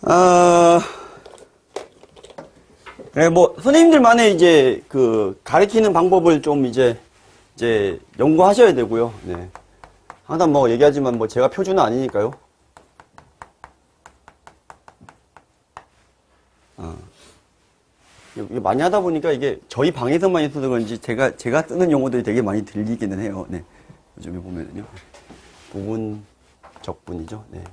아, 네, 뭐, 선생님들만의 이제 그 가르치는 방법을 좀 이제 연구하셔야 되고요. 네. 항상 뭐 얘기하지만 뭐 제가 표준은 아니니까요. 이게 많이 하다 보니까 이게 저희 방에서만 있어서 그런지 제가 쓰는 용어들이 되게 많이 들리기는 해요. 네. 요즘에 보면은요. 부분 적분이죠. 네.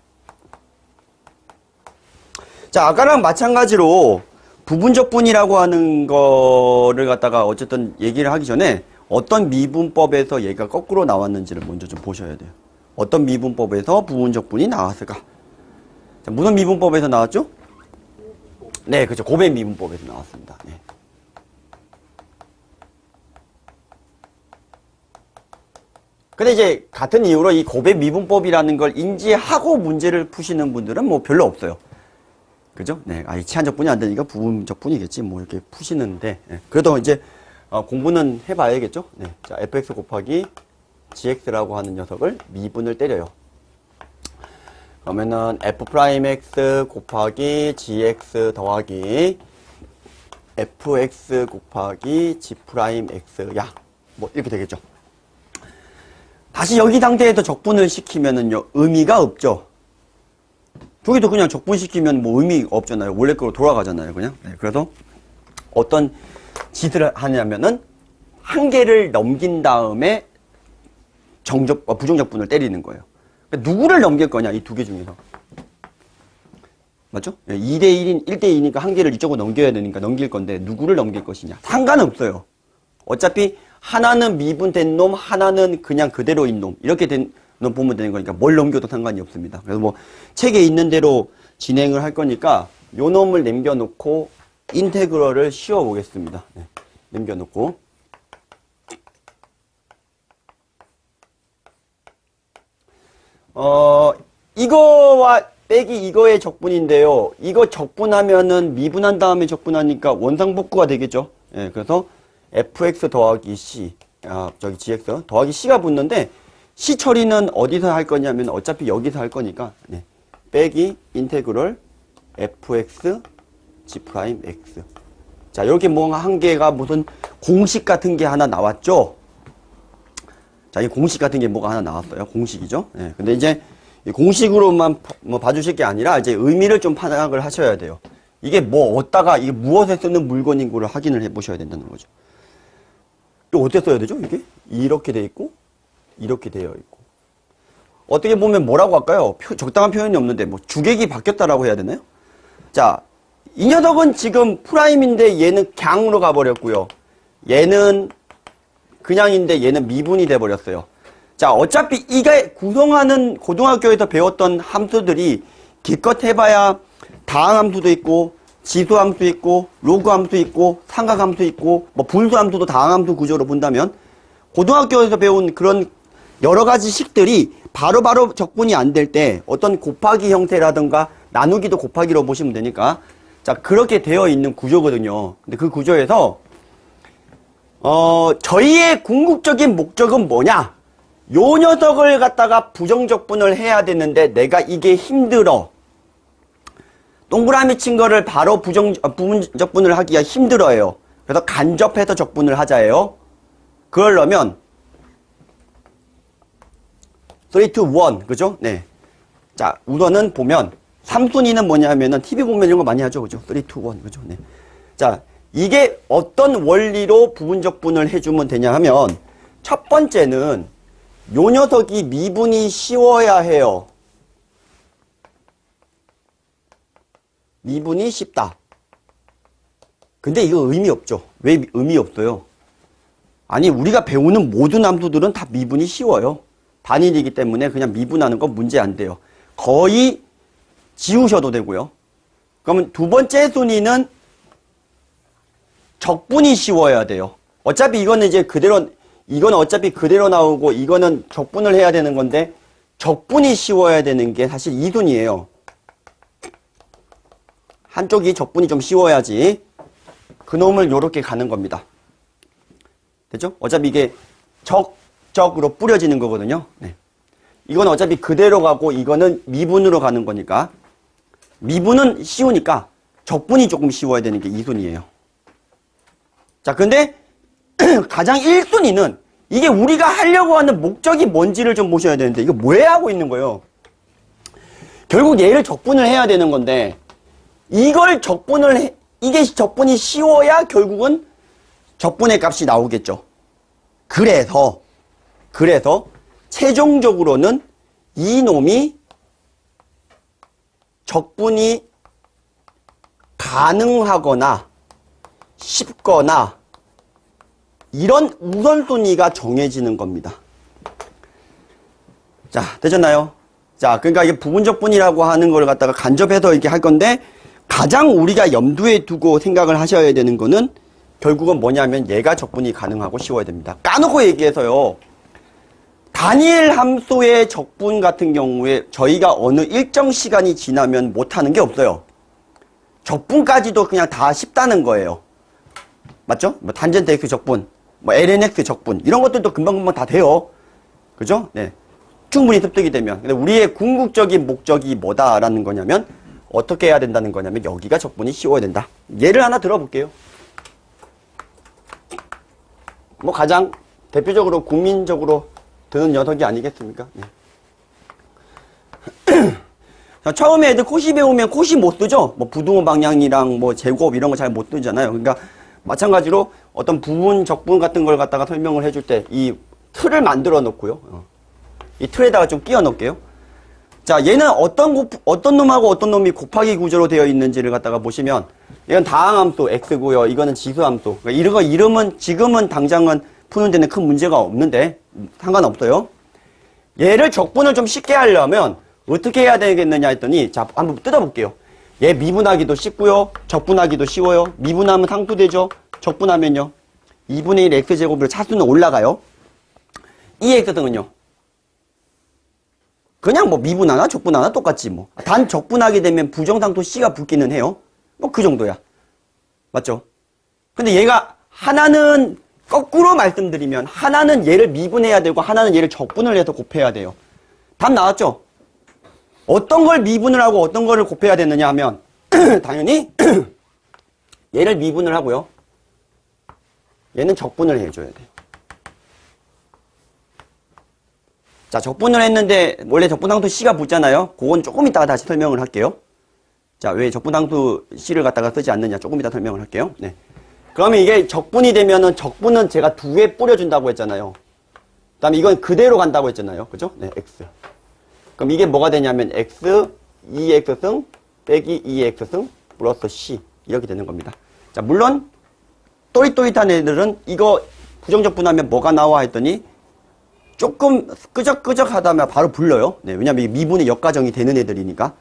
자, 아까랑 마찬가지로 부분적분이라고 하는 거를 갖다가 어쨌든 얘기를 하기 전에 어떤 미분법에서 얘가 거꾸로 나왔는지를 먼저 좀 보셔야 돼요. 어떤 미분법에서 부분적분이 나왔을까? 자, 무슨 미분법에서 나왔죠? 네, 그렇죠. 곱의 미분법에서 나왔습니다. 네. 근데 이제 같은 이유로 이 곱의 미분법이라는 걸 인지하고 문제를 푸시는 분들은 뭐 별로 없어요. 그죠? 네. 이 치환적분이 안 되니까 부분적분이겠지. 뭐 이렇게 푸시는데. 네. 그래도 이제 공부는 해봐야겠죠? 네. 자, fx 곱하기 gx라고 하는 녀석을 미분을 때려요. 그러면은 f'x 곱하기 gx 더하기 fx 곱하기 g'x야. 뭐 이렇게 되겠죠. 다시 여기 상태에서 적분을 시키면은요, 의미가 없죠. 저기도 그냥 적분시키면 뭐 의미 없잖아요. 원래 거로 돌아가잖아요. 그냥. 네, 그래서 어떤 짓을 하냐면은 한 개를 넘긴 다음에 부정적분을 때리는 거예요. 그러니까 누구를 넘길 거냐, 이 두 개 중에서. 맞죠? 2대1인, 1대2니까 한 개를 이쪽으로 넘겨야 되니까 넘길 건데 누구를 넘길 것이냐. 상관없어요. 어차피 하나는 미분된 놈, 하나는 그냥 그대로인 놈. 이렇게 된 놈 보면 되는 거니까 뭘 넘겨도 상관이 없습니다. 그래서 뭐 책에 있는 대로 진행을 할 거니까 요 놈을 남겨놓고 인테그럴을 씌워보겠습니다. 네, 남겨놓고. 이거와 빼기 이거의 적분인데요. 이거 적분하면은 미분한 다음에 적분하니까 원상복구가 되겠죠. 예, 그래서 fx 더하기 c, gx 더하기 c가 붙는데 c 처리는 어디서 할 거냐면 어차피 여기서 할 거니까, 네, 빼기 인테그럴 fx g'x. 자, 이렇게 뭐 한 개가 무슨 공식 같은 게 하나 나왔죠. 자, 이 공식 같은 게 뭐가 하나 나왔어요. 공식이죠. 네, 근데 이제 이 공식으로만 뭐 봐주실 게 아니라 이제 의미를 좀 파악을 하셔야 돼요. 이게 뭐 어디다가 이게 무엇에 쓰는 물건인 거를 확인을 해 보셔야 된다는 거죠. 이거 어떻게 써야 되죠? 이게 이렇게 돼 있고 이렇게 되어 있고. 어떻게 보면 뭐라고 할까요? 적당한 표현이 없는데 뭐 주객이 바뀌었다라고 해야 되나요? 자, 이 녀석은 지금 프라임인데 얘는 갱으로 가버렸고요. 얘는 그냥인데 얘는 미분이 돼버렸어요. 자, 어차피 이게 구성하는 고등학교에서 배웠던 함수들이 기껏 해봐야 다항함수도 있고 지수함수 있고 로그함수 있고 삼각함수 있고 뭐 분수함수도 다항함수 구조로 본다면 고등학교에서 배운 그런 여러 가지 식들이 바로바로 적분이 안 될 때 어떤 곱하기 형태라든가 나누기도 곱하기로 보시면 되니까 자, 그렇게 되어 있는 구조거든요. 근데 그 구조에서 저희의 궁극적인 목적은 뭐냐? 요 녀석을 갖다가 부정적분을 해야 되는데 내가 이게 힘들어. 동그라미 친 거를 바로 부분적분을 하기가 힘들어요. 그래서 간접해서 적분을 하자예요. 그러려면 3, 2, 1, 그죠? 네. 자, 우선은 보면 3순위는 뭐냐면은 TV 보면 이런 거 많이 하죠, 그죠? 3, 2, 1, 그죠? 네. 자, 이게 어떤 원리로 부분적분을 해주면 되냐 하면 첫 번째는 요 녀석이 미분이 쉬워야 해요. 미분이 쉽다. 근데 이거 의미 없죠. 왜 의미 없어요? 아니, 우리가 배우는 모든 함수들은 다 미분이 쉬워요. 단일이기 때문에 그냥 미분하는 건 문제 안 돼요. 거의 지우셔도 되고요. 그러면 두 번째 순위는 적분이 쉬워야 돼요. 어차피 이거는 이제 그대로, 이건 어차피 그대로 나오고 이거는 적분을 해야 되는 건데 적분이 쉬워야 되는 게 사실 2순위예요. 한쪽이 적분이 좀 쉬워야지 그놈을 요렇게 가는 겁니다. 됐죠? 어차피 이게 적으로 뿌려지는 거거든요. 네. 이건 어차피 그대로 가고 이거는 미분으로 가는 거니까 미분은 쉬우니까 적분이 조금 쉬워야 되는 게 2순위예요. 자, 근데 가장 1순위는 이게 우리가 하려고 하는 목적이 뭔지를 좀 보셔야 되는데 이거 왜 하고 있는 거예요? 결국 얘를 적분을 해야 되는 건데 이게 적분이 쉬워야 결국은 적분의 값이 나오겠죠. 그래서 최종적으로는 이놈이 적분이 가능하거나 쉽거나 이런 우선순위가 정해지는 겁니다. 자, 되셨나요? 자, 그러니까 이게 부분적분이라고 하는 걸 갖다가 간접해서 이렇게 할 건데 가장 우리가 염두에 두고 생각을 하셔야 되는 거는 결국은 뭐냐면 얘가 적분이 가능하고 쉬워야 됩니다. 까놓고 얘기해서요. 단일 함수의 적분 같은 경우에 저희가 어느 일정 시간이 지나면 못하는 게 없어요. 적분까지도 그냥 다 쉽다는 거예요. 맞죠? 뭐 탄젠트 x 적분, 뭐 lnx 적분 이런 것들도 금방금방 다 돼요. 그죠? 네. 충분히 습득이 되면. 근데 우리의 궁극적인 목적이 뭐다라는 거냐면 어떻게 해야 된다는 거냐면 여기가 적분이 쉬워야 된다. 예를 하나 들어볼게요. 뭐 가장 대표적으로 국민적으로 드는 녀석이 아니겠습니까? 네. 자, 처음에 애들 코시 배우면 코시 못 쓰죠? 뭐 부등호 방향이랑 뭐 제곱 이런 거 잘 못 쓰잖아요. 그러니까 마찬가지로 어떤 부분, 적분 같은 걸 갖다가 설명을 해줄 때 이 틀을 만들어 놓고요. 이 틀에다가 좀 끼워 놓을게요. 자, 얘는 어떤 놈하고 어떤 놈이 곱하기 구조로 되어 있는지를 갖다가 보시면 이건 다항함수 x고요. 이거는 지수함수. 그러니까 이런 거 이름은 지금은 당장은 푸는 데는 큰 문제가 없는데 상관없어요. 얘를 적분을 좀 쉽게 하려면 어떻게 해야 되겠느냐 했더니 자, 한번 뜯어볼게요. 얘 미분하기도 쉽고요. 적분하기도 쉬워요. 미분하면 상수되죠. 적분하면요. 2분의 1 x제곱을 차수는 올라가요. 이 x등은요. 그냥 뭐 미분하나 적분하나 똑같지 뭐. 단 적분하게 되면 부정상수 c가 붙기는 해요. 뭐 그 정도야. 맞죠? 근데 얘가 하나는 거꾸로 말씀드리면 하나는 얘를 미분해야 되고 하나는 얘를 적분을 해서 곱해야 돼요. 답 나왔죠? 어떤 걸 미분을 하고 어떤 거를 곱해야 되느냐 하면 당연히 얘를 미분을 하고요. 얘는 적분을 해줘야 돼요. 자, 적분을 했는데 원래 적분항수 C가 붙잖아요. 그건 조금 이따가 다시 설명을 할게요. 자, 왜 적분항수 C를 갖다가 쓰지 않느냐 조금 이따 설명을 할게요. 네. 그러면 이게 적분이 되면은 적분은 제가 2에 뿌려준다고 했잖아요. 그 다음에 이건 그대로 간다고 했잖아요. 그죠? 네, X. 그럼 이게 뭐가 되냐면 X, 2X승 빼기 2X승 플러스 C 이렇게 되는 겁니다. 자, 물론 또릿또릿한 애들은 이거 부정적분하면 뭐가 나와 했더니 조금 끄적끄적 하다면 바로 불러요. 네, 왜냐면 이게 미분의 역가정이 되는 애들이니까.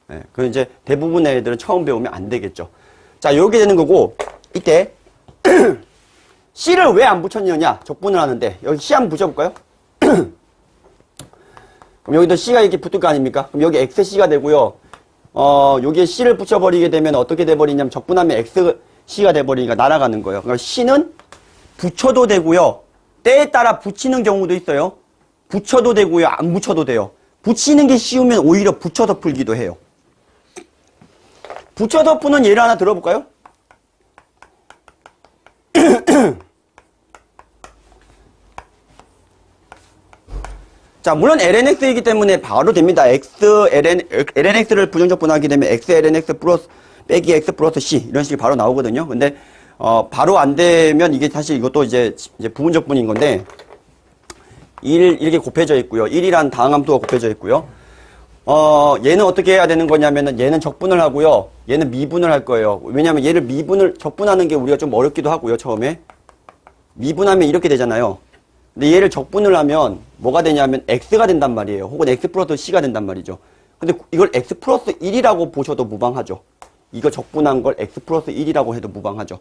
네, 그 이제 대부분의 애들은 처음 배우면 안 되겠죠. 자, 이렇게 되는 거고 이때 C를 왜 안 붙였느냐 적분을 하는데 여기 C 한번 붙여볼까요? 그럼 여기도 C가 이렇게 붙을 거 아닙니까? 그럼 여기 XC가 되고요. 여기에 C를 붙여버리게 되면 어떻게 돼버리냐면 적분하면 XC가 돼버리니까 날아가는 거예요. 그러니까 C는 붙여도 되고요. 때에 따라 붙이는 경우도 있어요. 붙여도 되고요. 안 붙여도 돼요. 붙이는 게 쉬우면 오히려 붙여서 풀기도 해요. 붙여서 푸는 예를 하나 들어볼까요? 자, 물론 lnx이기 때문에 바로 됩니다. lnx를 부정적분하게 되면 x lnx 플러스 빼기 x 플러스 c 이런 식이 바로 나오거든요. 근데 바로 안 되면 이게 사실 이것도 이제 부분적분인 건데 1 이렇게 곱해져 있고요. 1이란 다항함수가 곱해져 있고요. 얘는 어떻게 해야 되는 거냐면은 얘는 적분을 하고요. 얘는 미분을 할 거예요. 왜냐면 얘를 적분하는 게 우리가 좀 어렵기도 하고요. 처음에 미분하면 이렇게 되잖아요. 근데 얘를 적분을 하면 뭐가 되냐면 x가 된단 말이에요. 혹은 x 플러스 c가 된단 말이죠. 근데 이걸 x 플러스 1이라고 보셔도 무방하죠. 이거 적분한 걸 x 플러스 1이라고 해도 무방하죠.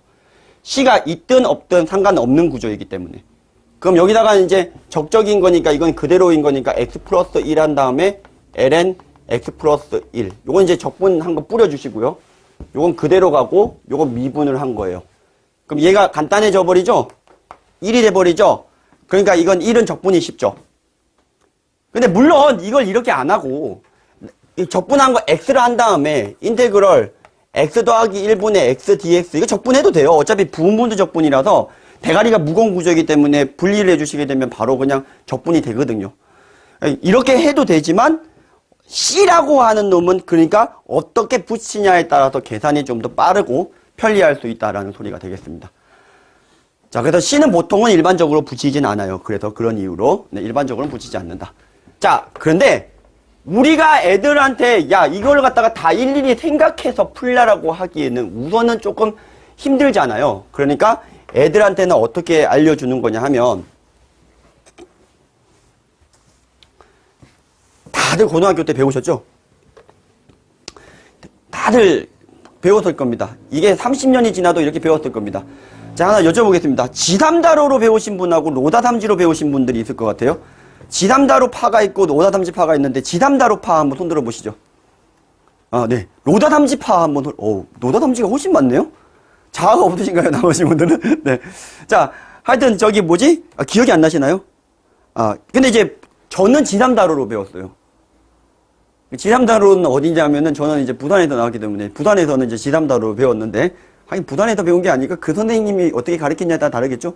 c가 있든 없든 상관없는 구조이기 때문에. 그럼 여기다가 이제 적적인 거니까 이건 그대로인 거니까 x 플러스 1 한 다음에 ln x 플러스 1. 요건 이제 적분한 거 뿌려주시고요. 요건 그대로 가고 요건 미분을 한 거예요. 그럼 얘가 간단해져 버리죠? 1이 돼 버리죠? 그러니까 이건 1은 적분이 쉽죠. 근데 물론 이걸 이렇게 안 하고 이 적분한 거 x를 한 다음에 인테그럴 x 더하기 1분의 x dx 이거 적분해도 돼요. 어차피 부분분수 적분이라서 대가리가 무거운 구조이기 때문에 분리를 해주시게 되면 바로 그냥 적분이 되거든요. 이렇게 해도 되지만 C라고 하는 놈은 그러니까 어떻게 붙이냐에 따라서 계산이 좀 더 빠르고 편리할 수 있다라는 소리가 되겠습니다. 자, 그래서 C는 보통은 일반적으로 붙이진 않아요. 그래서 그런 이유로 네, 일반적으로는 붙이지 않는다. 자, 그런데 우리가 애들한테 야 이걸 갖다가 다 일일이 생각해서 풀라라고 하기에는 우선은 조금 힘들잖아요. 그러니까 애들한테는 어떻게 알려주는 거냐 하면 다들 고등학교 때 배우셨죠? 다들 배웠을 겁니다. 이게 30년이 지나도 이렇게 배웠을 겁니다. 자, 하나 여쭤보겠습니다. 지삼다로로 배우신 분하고 로다삼지로 배우신 분들이 있을 것 같아요. 지삼다로 파가 있고 로다삼지 파가 있는데 지삼다로 파 한번 손 들어 보시죠. 아, 네. 로다삼지 파 한번 로다삼지가 훨씬 많네요. 자아가 없으신가요? 나머지 분들은? 네. 자, 하여튼 저기 뭐지? 아, 기억이 안 나시나요? 아, 근데 이제 저는 지삼다로로 배웠어요. 지삼다로는 어디냐면은 저는 이제 부산에서 나왔기 때문에 부산에서는 이제 지삼다로 배웠는데 하긴 부산에서 배운 게 아니까 그 선생님이 어떻게 가르쳤냐에 따라 다르겠죠?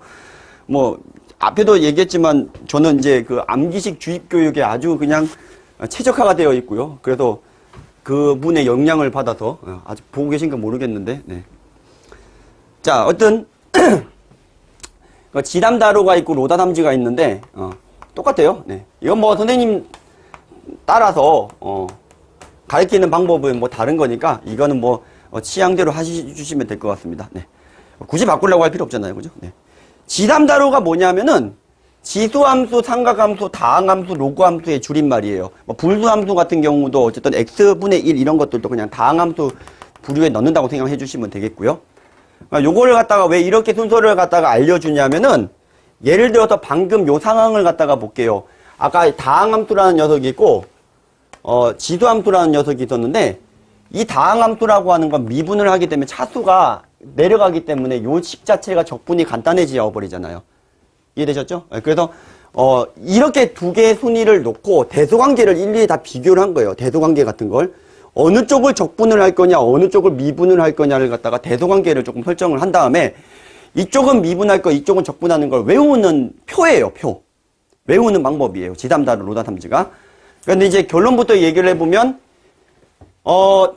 뭐 앞에도 얘기했지만 저는 이제 그 암기식 주입교육에 아주 그냥 최적화가 되어 있고요. 그래서 그분의 영향을 받아서 아직 보고 계신가 모르겠는데 네. 자, 어떤 지담다로가 있고 로다담지가 있는데 똑같아요. 네. 이건 뭐 선생님 따라서 가르치는 방법은 뭐 다른 거니까 이거는 뭐 취향대로 하시주시면 될 것 같습니다. 네. 굳이 바꾸려고 할 필요 없잖아요, 그죠? 네. 지담다로가 뭐냐면은 지수함수, 삼각함수, 다항함수, 로그함수의 줄임말이에요. 뭐 불수함수 같은 경우도 어쨌든 x분의 1 이런 것들도 그냥 다항함수 부류에 넣는다고 생각해 주시면 되겠고요. 요거를 갖다가 왜 이렇게 순서를 갖다가 알려주냐면은 예를 들어서 방금 요 상황을 갖다가 볼게요. 아까 다항함수라는 녀석이 있고 지수함수라는 녀석이 있었는데 이 다항함수라고 하는 건 미분을 하기 때문에 차수가 내려가기 때문에 요 식 자체가 적분이 간단해져 버리잖아요. 이해되셨죠? 그래서 이렇게 두 개의 순위를 놓고 대소관계를 일일이 다 비교를 한 거예요. 대소관계 같은 걸. 어느 쪽을 적분을 할 거냐, 어느 쪽을 미분을 할 거냐를 갖다가 대소관계를 조금 설정을 한 다음에 이쪽은 미분할 거, 이쪽은 적분하는 걸 외우는 표예요, 표. 외우는 방법이에요. 지담다로 로다삼지가. 그런데 이제 결론부터 얘기를 해보면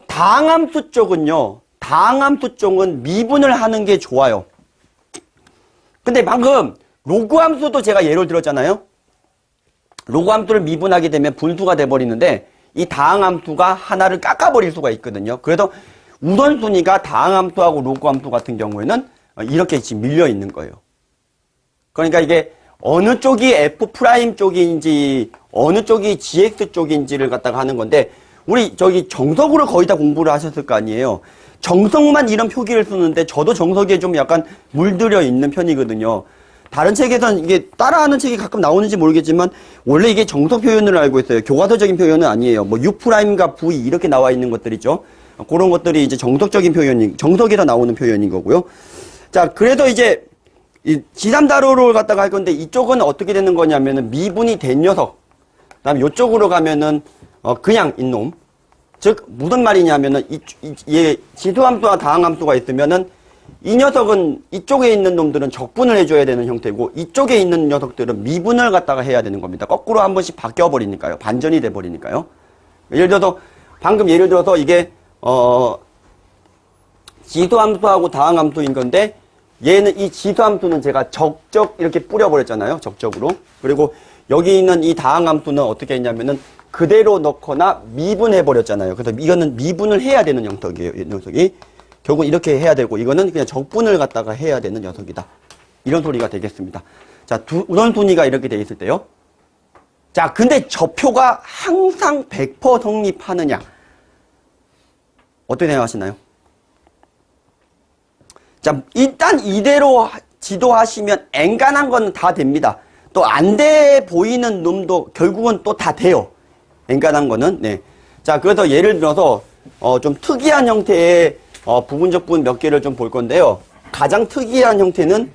다항함수 쪽은요. 다항함수 쪽은 미분을 하는 게 좋아요. 근데 방금 로그함수도 제가 예를 들었잖아요. 로그함수를 미분하게 되면 분수가 돼버리는데 이 다항함수가 하나를 깎아버릴 수가 있거든요. 그래서 우선순위가 다항함수하고 로그함수 같은 경우에는 이렇게 지금 밀려 있는 거예요. 그러니까 이게 어느 쪽이 F' 쪽인지 어느 쪽이 GX 쪽인지를 갖다가 하는 건데 우리 저기 정석으로 거의 다 공부를 하셨을 거 아니에요. 정석만 이런 표기를 쓰는데 저도 정석에 좀 약간 물들여 있는 편이거든요. 다른 책에서는 이게 따라하는 책이 가끔 나오는지 모르겠지만 원래 이게 정석 표현을 알고 있어요. 교과서적인 표현은 아니에요. 뭐 U'과 V 이렇게 나와 있는 것들 있죠. 그런 것들이 이제 정석적인 정석에서 나오는 표현인 거고요. 자, 그래서 이제 이 지담다로를 갖다가 할 건데 이쪽은 어떻게 되는 거냐면은 미분이 된 녀석. 그다음에 이쪽으로 가면은 그냥 인놈. 즉 무슨 말이냐면은 지수함수와 다항함수가 있으면은 이 녀석은 이쪽에 있는 놈들은 적분을 해줘야 되는 형태고 이쪽에 있는 녀석들은 미분을 갖다가 해야 되는 겁니다. 거꾸로 한 번씩 바뀌어 버리니까요. 반전이 돼 버리니까요. 예를 들어서 방금 예를 들어서 이게 지수함수하고 다항함수인 건데 얘는 이 지수함수는 제가 적적 이렇게 뿌려버렸잖아요. 적적으로. 그리고 여기 있는 이 다항함수는 어떻게 했냐면은 그대로 넣거나 미분해버렸잖아요. 그래서 이거는 미분을 해야 되는 녀석이에요. 이 녀석이. 결국 이렇게 해야 되고 이거는 그냥 적분을 갖다가 해야 되는 녀석이다. 이런 소리가 되겠습니다. 자, 우선순위가 이렇게 돼 있을 때요. 자, 근데 저 표가 항상 100% 성립하느냐? 어떻게 생각하시나요? 자, 일단 이대로 지도하시면 엔간한 건 다 됩니다. 또 안 돼 보이는 놈도 결국은 또 다 돼요. 엔간한 거는. 네. 자, 그래서 예를 들어서 좀 특이한 형태의 부분적분 몇 개를 좀 볼 건데요. 가장 특이한 형태는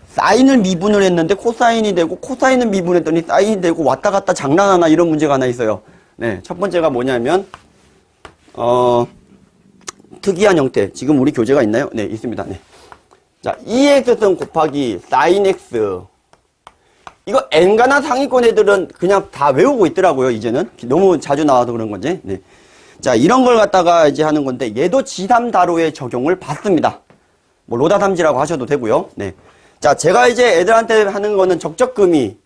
사인을 미분을 했는데 코사인이 되고 코사인을 미분했더니 사인이 되고 왔다 갔다 장난하나 이런 문제가 하나 있어요. 네, 첫 번째가 뭐냐면, 특이한 형태. 지금 우리 교재가 있나요? 네, 있습니다. 네. 자, 2x승 곱하기 sin x. 이거 n가나 상위권 애들은 그냥 다 외우고 있더라고요, 이제는. 너무 자주 나와서 그런 건지. 네. 자, 이런 걸 갖다가 이제 하는 건데, 얘도 G3다로의 적용을 받습니다. 뭐, 로다삼지라고 하셔도 되고요. 네. 자, 제가 이제 애들한테 하는 거는 적적금이,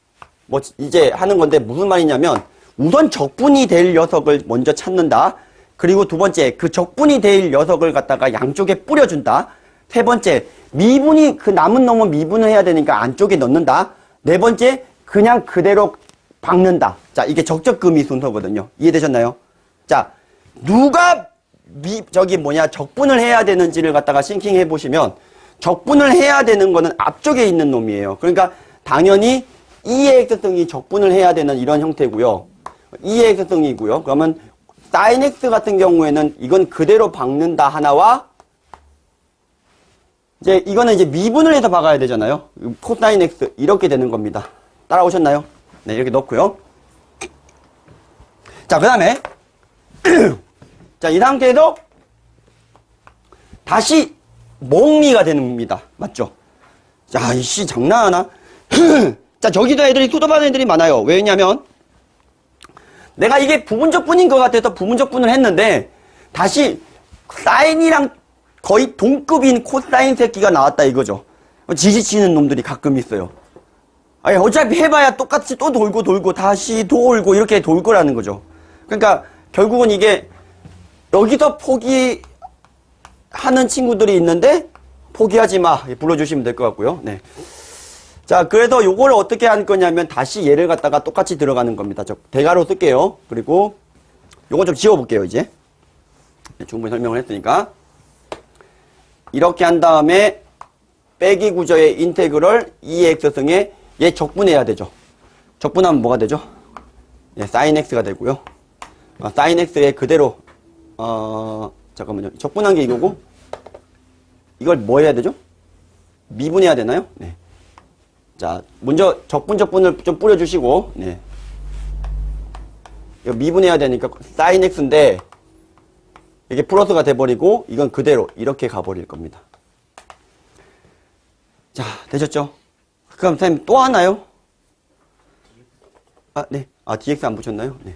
뭐, 이제 하는 건데, 무슨 말이냐면, 우선 적분이 될 녀석을 먼저 찾는다. 그리고 두 번째, 그 적분이 될 녀석을 갖다가 양쪽에 뿌려준다. 세 번째, 미분이, 그 남은 놈은 미분을 해야 되니까 안쪽에 넣는다. 네 번째, 그냥 그대로 박는다. 자, 이게 적적금이 순서거든요. 이해되셨나요? 자, 누가 적분을 해야 되는지를 갖다가 싱킹 해보시면, 적분을 해야 되는 거는 앞쪽에 있는 놈이에요. 그러니까 당연히 2의 x승이 적분을 해야 되는 이런 형태고요. 2의 x승이고요. 그러면 sin x 같은 경우에는 이건 그대로 박는다 하나와, 이제 이거는 이제 미분을 해서 박아야 되잖아요. 코사인 x 이렇게 되는 겁니다. 따라오셨나요? 네, 이렇게 넣고요. 자, 그 다음에 자, 이 상태에서 다시 몽미가 됩니다. 맞죠? 자, 이씨 장난하나? 자, 저기도 애들이 수도받은 애들이 많아요. 왜냐면 내가 이게 부분적분인 것 같아서 부분적분을 했는데 다시 사인이랑 거의 동급인 코사인 새끼가 나왔다 이거죠. 지지치는 놈들이 가끔 있어요. 아니, 어차피 해봐야 똑같이 또 돌고 다시 돌고 이렇게 돌 거라는 거죠. 그러니까 결국은 이게 여기서 포기하는 친구들이 있는데 포기하지 마 불러주시면 될 것 같고요. 네. 자, 그래서 요걸 어떻게 할 거냐면 다시 얘를 갖다가 똑같이 들어가는 겁니다. 저 대괄호 쓸게요. 그리고 요거 좀 지워볼게요, 이제. 네, 충분히 설명을 했으니까. 이렇게 한 다음에 빼기 구조의 인테그럴 2x승에 얘 적분해야 되죠. 적분하면 뭐가 되죠? 예, sin x가 되고요. sin x에 그대로 잠깐만요. 적분한 게 이거고 이걸 뭐 해야 되죠? 미분해야 되나요? 네. 자, 먼저 적분을 좀 뿌려주시고, 네. 이거 미분해야 되니까 sin x인데 이게 플러스가 돼버리고 이건 그대로 이렇게 가버릴 겁니다. 자, 되셨죠? 그럼 선생님 또 하나요? 아, 네. 아, dx 안 붙였나요? 네.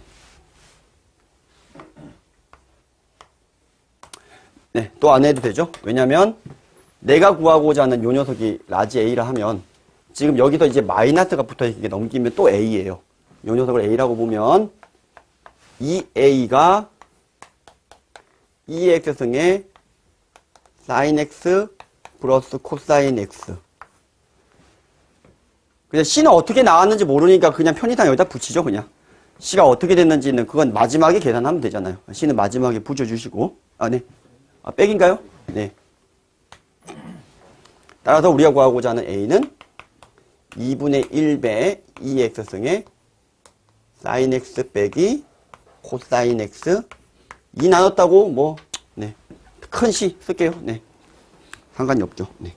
네, 또 안 해도 되죠? 왜냐면 내가 구하고자 하는 요 녀석이 라지 A라 하면 지금 여기서 이제 마이너스가 붙어있게 넘기면 또 A예요. 요 녀석을 A라고 보면 이 A가 2x승의 sin x 플러스 코사인 x. 그냥 C는 어떻게 나왔는지 모르니까 그냥 편의상 여기다 붙이죠, 그냥. C가 어떻게 됐는지는 그건 마지막에 계산하면 되잖아요. C는 마지막에 붙여주시고. 아, 네. 아, 백인가요? 네. 따라서 우리가 구하고자 하는 A는 2분의 1배 2x승의 sin x 빼기 코사인 x 2 나눴다고 뭐 네. 큰 C 쓸게요. 네. 상관이 없죠. 네.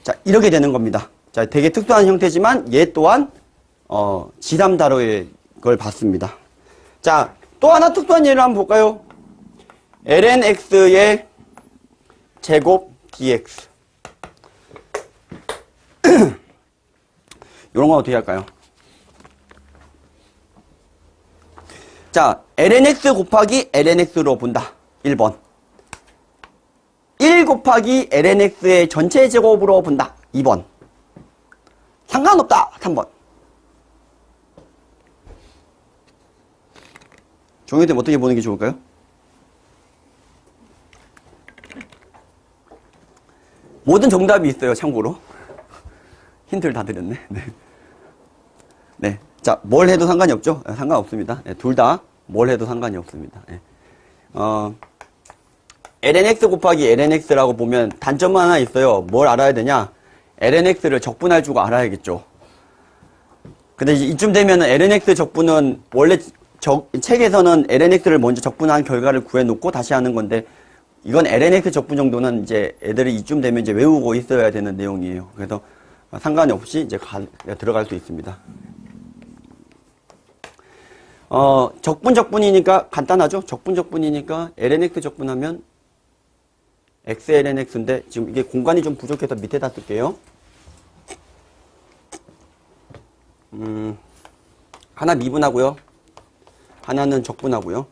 자, 이렇게 되는 겁니다. 자, 되게 특수한 형태지만 얘 또한 G3다로의 걸 봤습니다. 자, 또 하나 특수한 예를 한번 볼까요? ln x의 제곱 dx. 이런 건 어떻게 할까요? 자, ln x 곱하기 ln x로 본다. 1번. 1 곱하기 ln x의 전체 제곱으로 본다. 2번. 상관없다. 3번. 종이쌤 어떻게 보는 게 좋을까요? 모든 정답이 있어요, 참고로. 힌트를 다 드렸네. 네. 네. 자, 뭘 해도 상관이 없죠? 상관없습니다. 네, 둘 다 뭘 해도 상관이 없습니다. 네. ln x 곱하기 ln x라고 보면 단점만 하나 있어요. 뭘 알아야 되냐? ln x를 적분할 줄 알아야겠죠. 근데 이쯤 되면 ln x 적분은 원래 책에서는 ln x를 먼저 적분한 결과를 구해놓고 다시 하는 건데 이건 ln x 적분 정도는 이제 애들이 이쯤 되면 이제 외우고 있어야 되는 내용이에요. 그래서 상관이 없이 이제 들어갈 수 있습니다. 적분이니까 간단하죠? 적분이니까 lnx 적분하면 xlnx인데 지금 이게 공간이 좀 부족해서 밑에다 쓸게요. 하나 미분하고요. 하나는 적분하고요.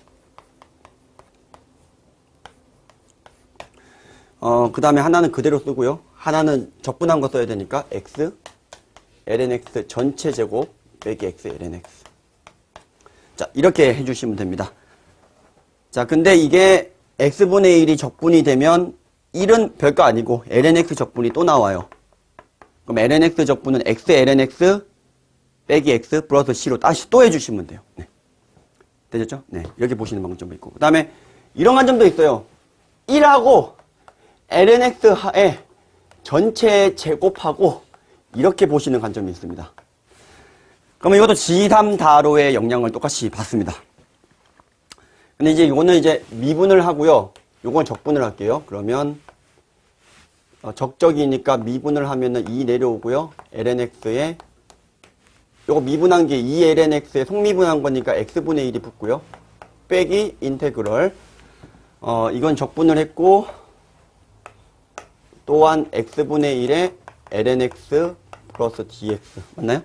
그 다음에 하나는 그대로 쓰고요. 하나는 적분한 거 써야 되니까 x lnx 전체 제곱 빼기 x lnx. 자, 이렇게 해주시면 됩니다. 자, 근데 이게 x분의 1이 적분이 되면 1은 별거 아니고 lnx 적분이 또 나와요. 그럼 lnx 적분은 x lnx 빼기 x 플러스 c로 다시 또 해주시면 돼요. 네. 되셨죠? 네. 이렇게 보시는 방점이 있고. 그 다음에 이런 관점도 있어요. 1하고 lnx의 전체 제곱하고 이렇게 보시는 관점이 있습니다. 그러면 이것도 지삼다로의 영향을 똑같이 받습니다. 근데 이제 이거는 이제 미분을 하고요. 요건 적분을 할게요. 그러면 적적이니까 미분을 하면은 2 내려오고요. lnx에 요거 미분한 게 2lnx에 속미분한 거니까 x분의 1이 붙고요. 빼기 인테그럴. 이건 적분을 했고 또한 x분의 1에 lnx 플러스 dx 맞나요?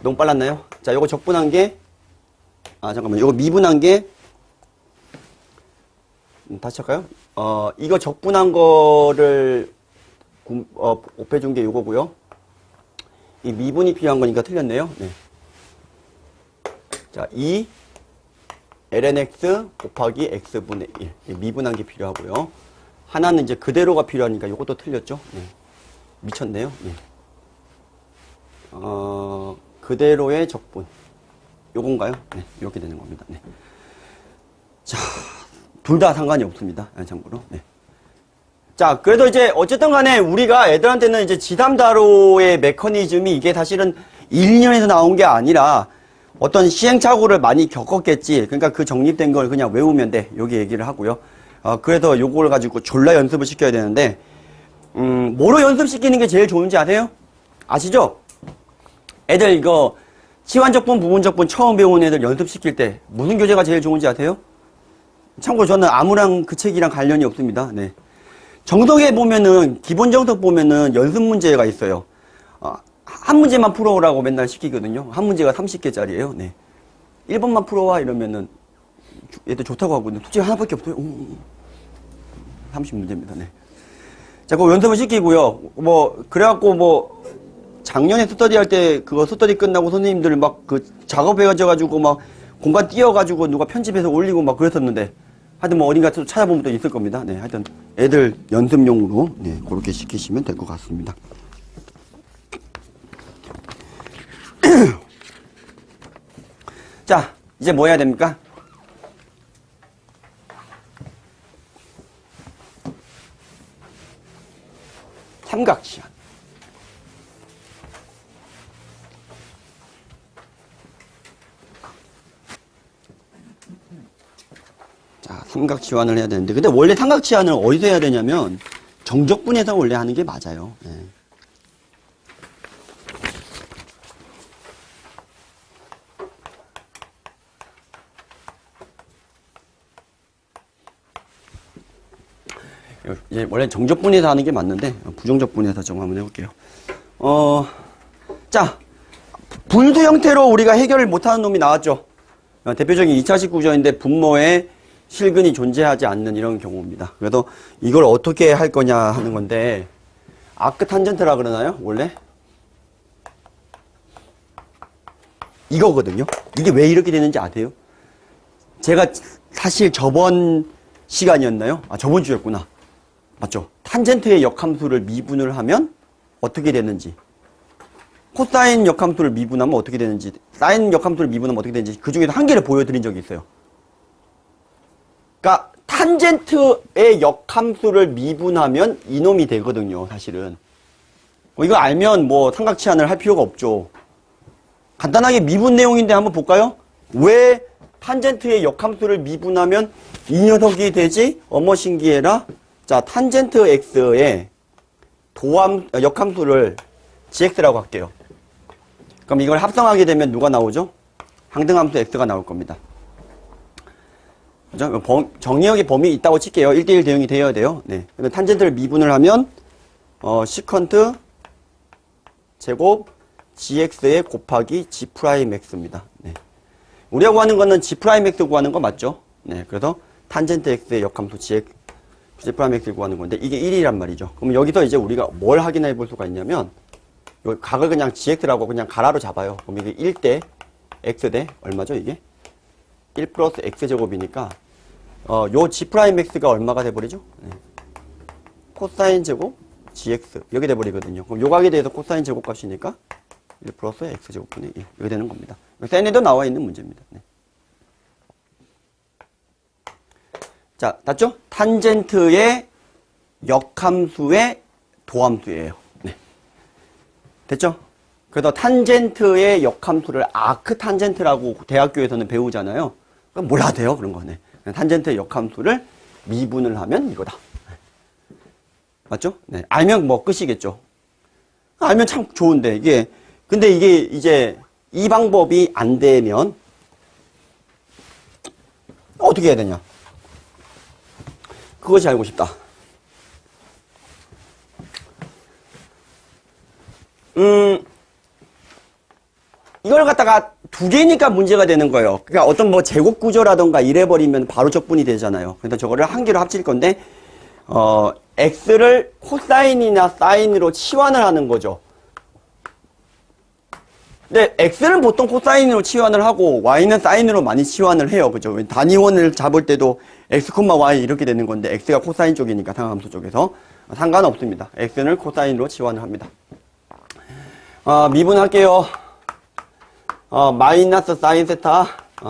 너무 빨랐나요? 자, 요거 적분한 게, 잠깐만요. 요거 미분한 게, 다시 할까요? 이거 적분한 거를, 곱해준 게 요거고요. 이 미분이 필요한 거니까 틀렸네요. 네. 자, 2, lnx 곱하기 x분의 1. 미분한 게 필요하고요. 하나는 이제 그대로가 필요하니까 요것도 틀렸죠? 네. 미쳤네요. 네. 그대로의 적분. 요건가요? 네, 이렇게 되는 겁니다. 네. 자, 둘 다 상관이 없습니다. 참고로. 네. 자, 그래도 이제 어쨌든 간에 우리가 애들한테는 이제 지삼다로의 메커니즘이 이게 사실은 1, 2년에서 나온 게 아니라 어떤 시행착오를 많이 겪었겠지. 그러니까 그 정립된 걸 그냥 외우면 돼. 여기 얘기를 하고요. 그래서 요걸 가지고 졸라 연습을 시켜야 되는데, 뭐로 연습시키는 게 제일 좋은지 아세요? 아시죠? 애들 이거 치환적분, 부분적분 처음 배우는 애들 연습시킬 때 무슨 교재가 제일 좋은지 아세요? 참고로 저는 아무랑 그 책이랑 관련이 없습니다. 네. 정석에 보면은 기본 정석 보면은 연습 문제가 있어요. 한 문제만 풀어오라고 맨날 시키거든요. 한 문제가 30개짜리예요. 네. 1번만 풀어와 이러면은 애들 좋다고 하거든요. 솔직히 하나밖에 없어요. 30문제입니다. 네. 자, 그거 연습을 시키고요. 그래갖고 작년에 스터디 할 때 그거 스터디 끝나고 선생님들 막 그 작업해가지고 막 공간 띄워가지고 누가 편집해서 올리고 막 그랬었는데 하여튼 어딘가 또 찾아보면 또 있을 겁니다. 네. 하여튼 애들 연습용으로 네, 그렇게 시키시면 될 것 같습니다. 자, 이제 뭐 해야 됩니까? 삼각시한. 자, 삼각치환을 해야 되는데, 근데 원래 삼각치환을 어디서 해야 되냐면 정적분에서 원래 하는 게 맞아요. 네. 이제 원래 정적분에서 하는 게 맞는데 부정적분에서 좀 한번 해볼게요. 자, 분수 형태로 우리가 해결을 못하는 놈이 나왔죠. 대표적인 2차식 구조인데 분모에 실근이 존재하지 않는 이런 경우입니다. 그래서 이걸 어떻게 할 거냐 하는 건데 아크 탄젠트라 그러나요? 원래 이거거든요. 이게 왜 이렇게 되는지 아세요? 제가 사실 저번 시간이었나요? 저번 주였구나. 맞죠? 탄젠트의 역함수를 미분을 하면 어떻게 되는지, 코사인 역함수를 미분하면 어떻게 되는지, 사인 역함수를 미분하면 어떻게 되는지 그 중에서 한 개를 보여드린 적이 있어요. 그러니까 탄젠트의 역함수를 미분하면 이놈이 되거든요. 사실은 이거 알면 삼각치환을 할 필요가 없죠. 간단하게 미분 내용인데 한번 볼까요? 왜 탄젠트의 역함수를 미분하면 이 녀석이 되지? 어머 신기해라. 자, 탄젠트 x의 역함수를 gx라고 할게요. 그럼 이걸 합성하게 되면 누가 나오죠? 항등함수 x가 나올 겁니다. 그죠? 정의역의 범위 있다고 칠게요. 1대1 대응이 되어야 돼요. 네. 근데 탄젠트를 미분을 하면, 시컨트 제곱 gx에 곱하기 g'x입니다. 네. 우리가 구하는 거는 g'x 구하는 거 맞죠? 네. 그래서 탄젠트 x의 역함수 g'x를 구하는 건데, 이게 1이란 말이죠. 그럼 여기서 이제 우리가 뭘 확인해 볼 수가 있냐면, 요 각을 그냥 gx라고 그냥 가라로 잡아요. 그럼 이게 1대 x대 얼마죠, 이게? 1 플러스 x제곱이니까 요 g'x가 얼마가 돼버리죠? 네. 코사인 제곱 gx 여기 돼버리거든요. 그럼 요 각에 대해서 코사인 제곱값이니까 1 플러스 x제곱분의 1 이렇게 되는 겁니다. 센에도 나와 있는 문제입니다. 네. 자, 맞죠? 탄젠트의 역함수의 도함수예요. 네. 됐죠? 그래서 탄젠트의 역함수를 아크 탄젠트라고 대학교에서는 배우잖아요. 그럼 몰라도 돼요, 그런 거네. 탄젠트의 역함수를 미분을 하면 이거다. 맞죠? 네. 알면 뭐 끝이겠죠. 알면 참 좋은데, 근데 이게 이제 이 방법이 안 되면 어떻게 해야 되냐? 그것이 알고 싶다. 이걸 갖다가 두 개니까 문제가 되는 거예요. 그러니까 어떤 뭐 제곱 구조라던가 이래버리면 바로 적분이 되잖아요. 그래서 저거를 한 개로 합칠 건데, x를 코사인이나 사인으로 치환을 하는 거죠. 근데 x는 보통 코사인으로 치환을 하고 y는 사인으로 많이 치환을 해요. 그죠? 단위원을 잡을 때도 x, y 이렇게 되는 건데 x가 코사인 쪽이니까 상함수 쪽에서 상관없습니다. x는 코사인으로 치환을 합니다. 미분할게요. 마이너스 사인 세타,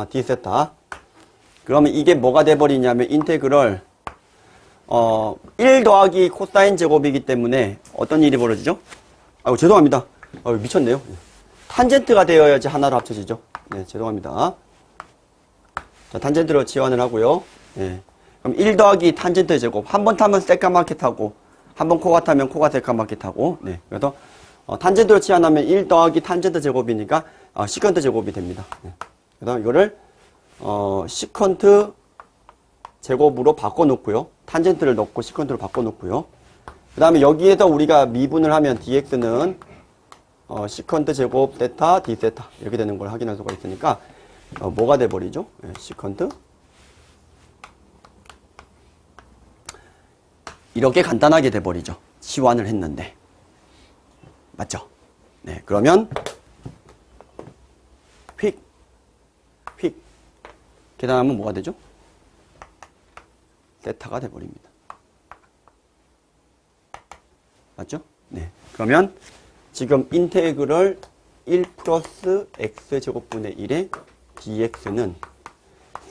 d 세타. 그러면 이게 뭐가 돼버리냐면 인테그럴 1 더하기 코사인 제곱이기 때문에 어떤 일이 벌어지죠? 아이고 죄송합니다. 미쳤네요. 탄젠트가 되어야지 하나로 합쳐지죠. 네, 죄송합니다. 자, 탄젠트로 치환을 하고요. 네. 그럼 1 더하기 탄젠트 제곱. 한 번 타면 새까맣게 타고, 한 번 코가 타면 코가 새까맣게 타고, 네. 그래서, 탄젠트로 치환하면 1 더하기 탄젠트 제곱이니까, 시컨트 제곱이 됩니다. 네. 그래서 이거를, 시컨트 제곱으로 바꿔놓고요. 탄젠트를 넣고 시컨트로 바꿔놓고요. 그 다음에 여기에서 우리가 미분을 하면 dx는 시컨트 제곱 세타 d 세타 이렇게 되는 걸 확인할 수가 있으니까 뭐가 돼버리죠? 네, 시컨트 이렇게 간단하게 돼버리죠. 치환을 했는데 맞죠? 네, 그러면 휙 계산하면 뭐가 되죠? 세타가 돼버립니다. 맞죠? 네. 그러면 지금 인테그럴 1 플러스 x제곱분의 1의 dx는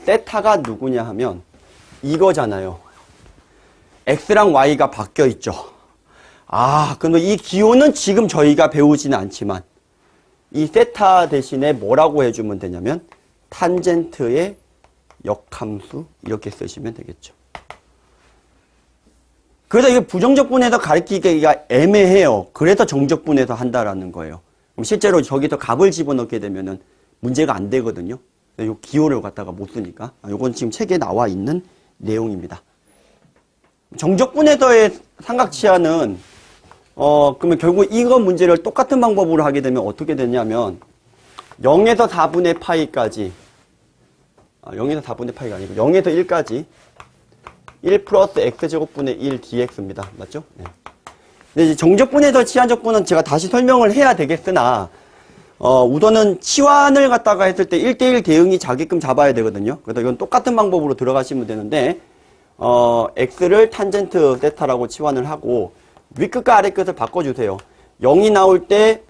세타가 누구냐 하면 이거잖아요. x랑 y가 바뀌어 있죠. 그럼 이 기호는 지금 저희가 배우지는 않지만 이 세타 대신에 뭐라고 해주면 되냐면 탄젠트의 역함수 이렇게 쓰시면 되겠죠. 그래서 이게 부정적분해서 가리키기가 애매해요. 그래서 정적분해서 한다라는 거예요. 그럼 실제로 저기서 값을 집어넣게 되면은 문제가 안 되거든요. 이 기호를 갖다가 못 쓰니까. 이건 지금 책에 나와 있는 내용입니다. 정적분해서의 삼각치하는 그러면 결국 이거 문제를 똑같은 방법으로 하게 되면 어떻게 되냐면 0에서 4분의 파이까지 0에서 4분의 파이가 아니고 0에서 1까지 1 플러스 x제곱분의 1 dx입니다. 맞죠? 네. 근데 이제 정적분해서 치환적분은 제가 다시 설명을 해야 되겠으나 우선은 치환을 갖다가 했을 때 1대1 대응이 자기끔 잡아야 되거든요. 그래서 이건 똑같은 방법으로 들어가시면 되는데 x를 탄젠트 세타라고 치환을 하고 윗끝과 아래끝을 바꿔주세요. 0이 나올 때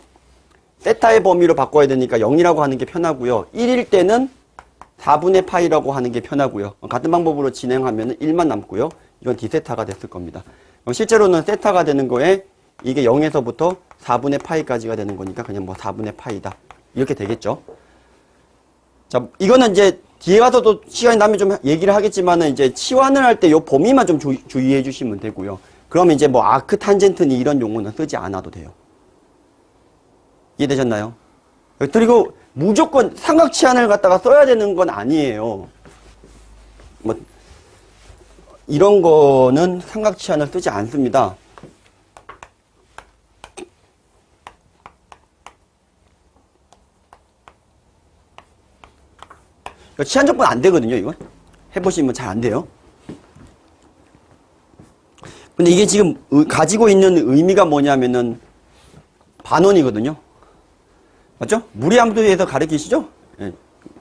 세타의 범위로 바꿔야 되니까 0이라고 하는 게 편하고요. 1일 때는 4분의 파이라고 하는 게 편하고요. 같은 방법으로 진행하면 1만 남고요. 이건 d세타가 됐을 겁니다. 실제로는 세타가 되는 거에 이게 0에서부터 4분의 파이까지가 되는 거니까 그냥 뭐 4분의 파이다. 이렇게 되겠죠. 자, 이거는 이제 뒤에 가서도 시간이 나면 좀 얘기를 하겠지만은 이제 치환을 할 때 요 범위만 좀 주의해 주시면 되고요. 그러면 이제 뭐 아크 탄젠트니 이런 용어는 쓰지 않아도 돼요. 이해되셨나요? 그리고 무조건 삼각치환을 갖다가 써야 되는 건 아니에요. 뭐 이런 거는 삼각치환을 쓰지 않습니다. 치환적분 안 되거든요, 이건. 해보시면 잘 안 돼요. 근데 이게 지금 가지고 있는 의미가 뭐냐면은 반원이거든요. 맞죠? 무리함수에서 가르치시죠? 예.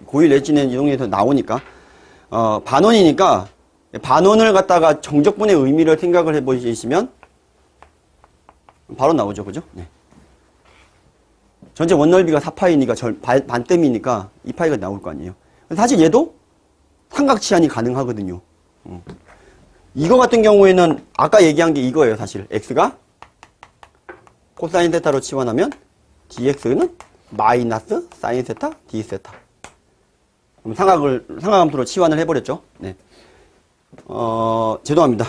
고1 내지는 이동에서 나오니까. 반원이니까 반원을 갖다가 정적분의 의미를 생각을 해보시면 바로 나오죠, 그죠? 네. 전체 원넓이가 4파이니까 반땜이니까 2파이가 나올 거 아니에요. 사실 얘도 삼각치환이 가능하거든요. 이거 같은 경우에는 아까 얘기한 게 이거예요, 사실. x가 코사인 세타로 치환하면 dx는 마이너스 사인 세타 d 세타. 그럼 삼각함수로 치환을 해버렸죠. 네. 죄송합니다.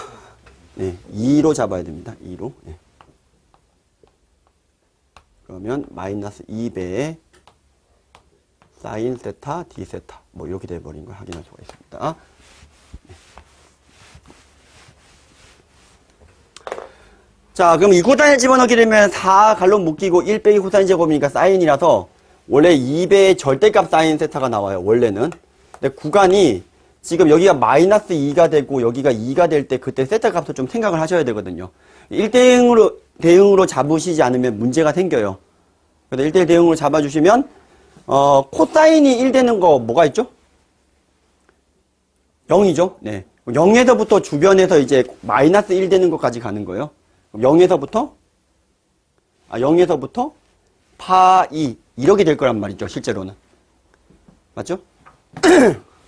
네, 2로 잡아야 됩니다. 2로. 네. 그러면 마이너스 2배의 사인 세타 d 세타 뭐 이렇게 돼버린 걸 확인할 수가 있습니다. 네. 자, 그럼 이 코사인을 집어넣게 되면 4 갈로 묶이고 1 빼기 코사인 제곱이니까 사인이라서 원래 2배의 절대값 사인 세타가 나와요, 원래는. 근데 구간이 지금 여기가 마이너스 2가 되고 여기가 2가 될 때 그때 세타 값을 좀 생각을 하셔야 되거든요. 1대1 대응으로 잡으시지 않으면 문제가 생겨요. 그래서 1대1 대응으로 잡아주시면 코사인이 1 되는 거 뭐가 있죠? 0이죠. 네. 0에서부터 주변에서 이제 마이너스 1 되는 것까지 가는 거예요. 0에서부터 파이 이렇게 될 거란 말이죠, 실제로는. 맞죠?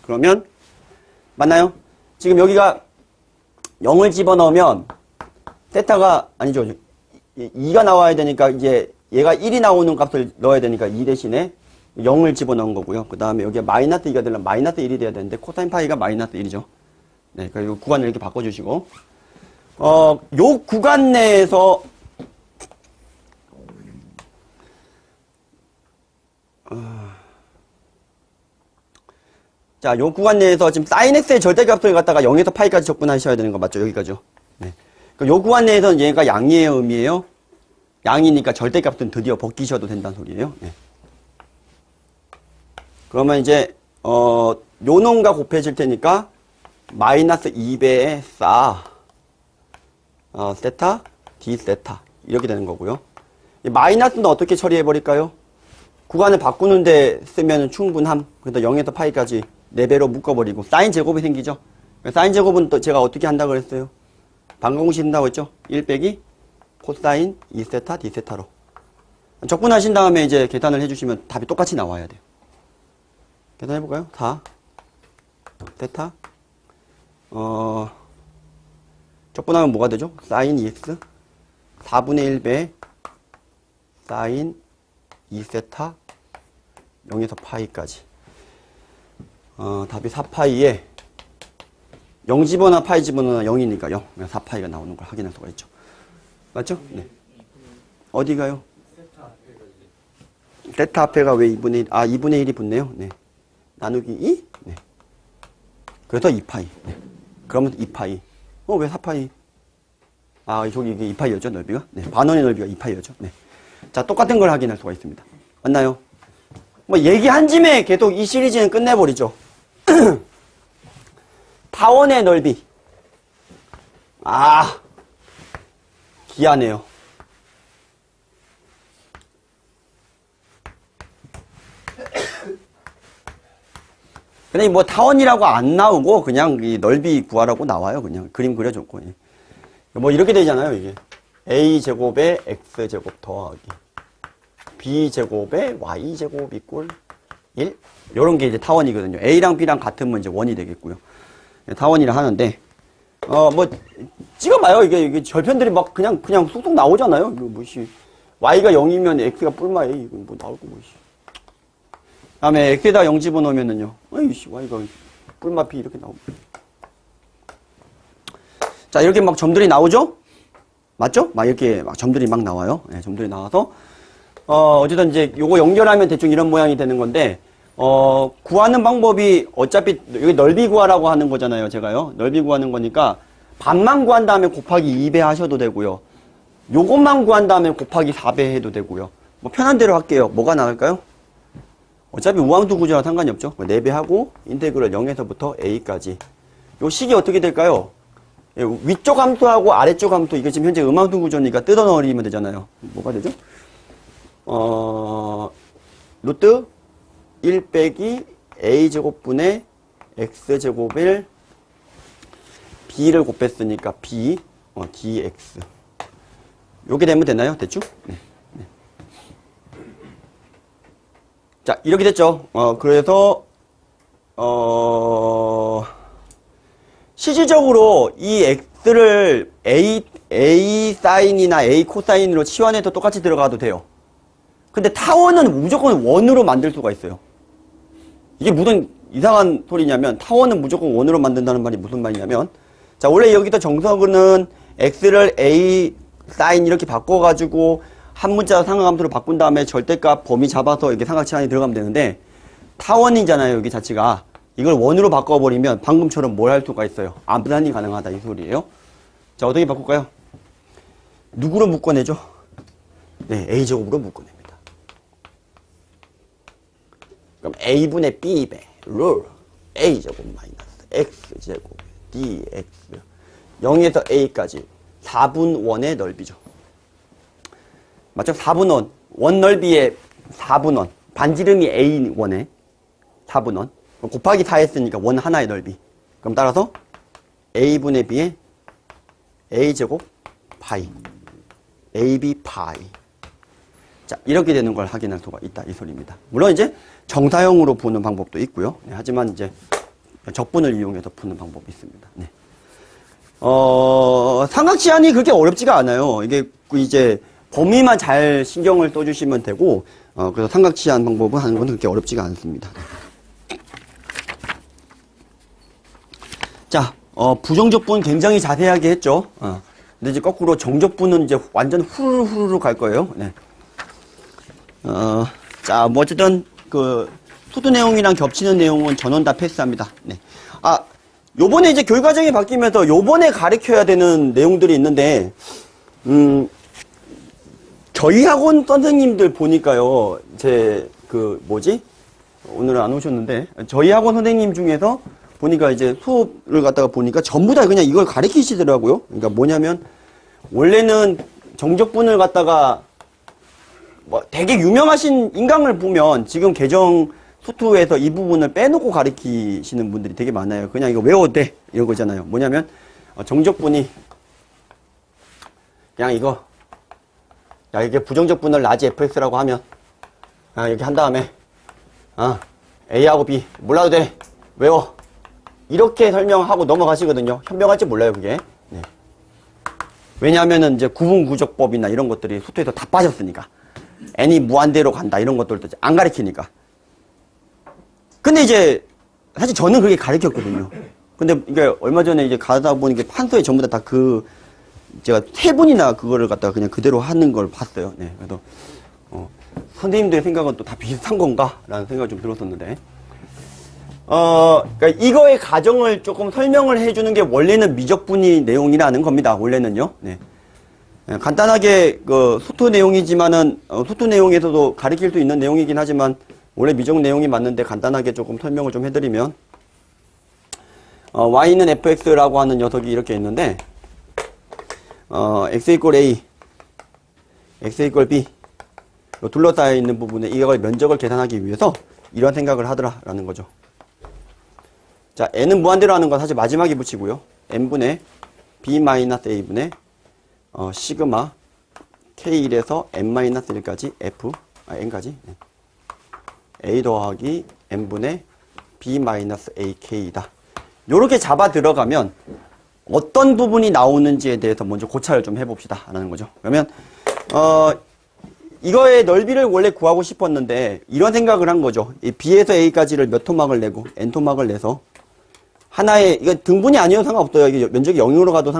그러면 맞나요? 지금 여기가 0을 집어넣으면 세타가 아니죠. 2가 나와야 되니까 이제 얘가 1이 나오는 값을 넣어야 되니까 2 대신에 0을 집어넣은 거고요. 그 다음에 여기가 마이너스 2가 되려면 마이너스 1이 돼야 되는데 코사인 파이가 마이너스 1이죠. 네, 그리고 구간을 이렇게 바꿔주시고 요 구간 내에서 자, 요 구간 내에서 지금 사인 x의 절대값을 갖다가 0에서 파이까지 적분하셔야 되는 거 맞죠? 여기까지요. 네. 요 구간 내에서는 얘가 양이에요, 음이에요? 양이니까 절대값은 드디어 벗기셔도 된다는 소리예요. 네. 그러면 이제 요 놈과 곱해질 테니까 마이너스 2배의 세타 d 세타 이렇게 되는 거고요. 이 마이너스는 어떻게 처리해 버릴까요? 구간을 바꾸는데 쓰면 충분함. 그래서 0에서 파이까지 4배로 묶어버리고 사인 제곱이 생기죠. 사인 제곱은 또 제가 어떻게 한다고 그랬어요? 방정식 쓴다고 했죠? 1 빼기 코사인 2세타 d세타로 적분하신 다음에 이제 계산을 해주시면 답이 똑같이 나와야 돼요. 계산해볼까요? 4 세타 적분하면 뭐가 되죠? 사인 2x 4분의 1배 사인 2세타 0에서 파이까지 답이 4파이에 0 집어넣어 파이 집어넣어 0이니까 0 4파이가 나오는 걸 확인할 수가 있죠. 맞죠? 네. 어디가요? 세타 앞에가 왜 2분의 1 2분의 1이 붙네요. 네. 나누기 2? 네. 그래서 2파이. 네. 그러면 2파이. 왜 4파이? 저기 이게 2파이였죠, 넓이가? 네. 반원의 넓이가 2파이였죠. 네. 자, 똑같은 걸 확인할 수가 있습니다. 맞나요? 뭐, 얘기한 김에 계속 이 시리즈는 끝내버리죠. 타원의 넓이. 기하네요. 근데 뭐 타원이라고 안 나오고 그냥 이 넓이 구하라고 나와요. 그냥 그림 그려줬고. 뭐 이렇게 되잖아요, 이게. a제곱에 x제곱 더하기 b제곱에 y제곱 이꼴 1? 요런 게 이제 타원이거든요. a랑 b랑 같으면 이제 원이 되겠고요. 타원이라 하는데 뭐 찍어봐요. 이게 절편들이 막 그냥 쑥쑥 나오잖아요. 이거 뭐시 y가 0이면 x가 뿔마 a 이거 뭐 나올 거 뭐시. 다음에 x에다 0 집어넣으면은요. 어이씨 y가 뿔마 b 이렇게 나옵니다. 자, 이렇게 막 점들이 나오죠? 맞죠? 막 이렇게 막 점들이 막 나와요. 네, 점들이 나와서 어쨌든 이제 요거 연결하면 대충 이런 모양이 되는 건데, 구하는 방법이 어차피 여기 넓이 구하라고 하는 거잖아요, 제가요. 넓이 구하는 거니까 반만 구한 다음에 곱하기 2배 하셔도 되고요. 요것만 구한 다음에 곱하기 4배 해도 되고요. 뭐 편한 대로 할게요. 뭐가 나을까요? 어차피 우함수 구조랑 상관이 없죠. 4배 하고 인테그럴 0에서부터 a까지. 요 식이 어떻게 될까요? 위쪽 함수하고 아래쪽 함수, 이게 지금 현재 음함수 구조니까 뜯어넣으면 되잖아요. 뭐가 되죠? 루트 1 빼기 a제곱분의 x제곱을 b를 곱했으니까 b dx. 요게 되면 되나요? 대충? 네. 네. 자, 이렇게 됐죠. 그래서 실질적으로 이 x를 a 사인이나 a 코사인으로 치환해서 똑같이 들어가도 돼요. 근데 타원은 무조건 원으로 만들 수가 있어요. 이게 무슨 이상한 소리냐면, 타원은 무조건 원으로 만든다는 말이 무슨 말이냐면, 자, 원래 여기서 정석은 x를 a 사인 이렇게 바꿔가지고 한 문자 삼각함수로 바꾼 다음에 절대값 범위 잡아서 이렇게 삼각치환이 들어가면 되는데, 타원이잖아요, 여기 자체가. 이걸 원으로 바꿔버리면 방금처럼 뭘 할 수가 있어요. 암산이 가능하다, 이 소리예요. 자, 어떻게 바꿀까요? 누구로 묶어내죠? 네, a제곱으로 묶어냅니다. 그럼 a분의 b배 룰 a제곱 마이너스 x제곱 dx 0에서 a까지 4분원의 넓이죠. 맞죠? 4분원. 원 넓이의 4분원. 반지름이 a원에 4분원. 곱하기 4 했으니까 원 하나의 넓이. 그럼 따라서 a분의 b의 a제곱 파이. ab 파이. 자, 이렇게 되는 걸 확인할 수가 있다, 이 소리입니다. 물론 이제 정사형으로 푸는 방법도 있고요. 네, 하지만 이제 적분을 이용해서 푸는 방법이 있습니다. 네. 삼각치환이 그렇게 어렵지가 않아요. 이게 이제 범위만 잘 신경을 써주시면 되고, 그래서 삼각치환 방법을 하는 건 그렇게 어렵지가 않습니다. 자, 부정적분 굉장히 자세하게 했죠. 근데 이제 거꾸로 정적분은 이제 완전 후루룩 갈 거예요. 네. 자, 뭐 어쨌든 그 수도 내용이랑 겹치는 내용은 전원 다 패스합니다. 네. 요번에 이제 교육과정이 바뀌면서 요번에 가르쳐야 되는 내용들이 있는데, 저희 학원 선생님들 보니까요, 오늘은 안 오셨는데, 저희 학원 선생님 중에서 보니까 이제 수업을 갖다가 보니까 전부 다 그냥 이걸 가르치시더라고요. 그러니까 뭐냐면, 원래는 정적분을 갖다가 뭐 되게 유명하신 인강을 보면 지금 개정 수투에서 이 부분을 빼놓고 가르치시는 분들이 되게 많아요. 그냥 이거 외워도 돼. 이런 거잖아요. 뭐냐면, 정적분이, 그냥 이거, 야, 이게 부정적분을 라지 fx라고 하면, 이렇게 한 다음에, a하고 b, 몰라도 돼. 외워. 이렇게 설명하고 넘어가시거든요. 현명할지 몰라요, 그게. 네. 왜냐하면은 이제 구분구적법이나 이런 것들이 수투에서 다 빠졌으니까. n이 무한대로 간다, 이런 것들도 안 가르치니까. 근데 이제 사실 저는 그게 가르쳤거든요. 근데 이게 얼마 전에 이제 가다 보니까 판서에 전부 다 제가 3분이나 그거를 갖다가 그냥 그대로 하는 걸 봤어요. 네. 그래서 선생님들의 생각은 또 다 비슷한 건가? 라는 생각이 좀 들었었는데. 그러니까 이거의 가정을 조금 설명을 해주는 게 원래는 미적분이 내용이라는 겁니다. 원래는요. 네. 간단하게 수투 내용이지만은 수투 내용에서도 가르칠 수 있는 내용이긴 하지만 원래 미적 내용이 맞는데 간단하게 조금 설명을 좀 해드리면, y는 fx라고 하는 녀석이 이렇게 있는데, x 이퀄 a, x 이퀄 b, 둘러싸여 있는 부분에 이걸 면적을 계산하기 위해서 이런 생각을 하더라라는 거죠. 자, n은 무한대로 하는 건 사실 마지막에 붙이고요. n분의 b-a분의 시그마 k1에서 n-1까지 n까지 a 더하기 n분의 b-ak이다. 요렇게 잡아 들어가면 어떤 부분이 나오는지에 대해서 먼저 고찰을 좀 해봅시다 라는 거죠. 그러면 이거의 넓이를 원래 구하고 싶었는데 이런 생각을 한 거죠. 이 b에서 a까지를 몇 토막을 내고 n토막을 내서 하나의, 이거 등분이 아니어도 상관없어요. 이게 면적이 0으로 가도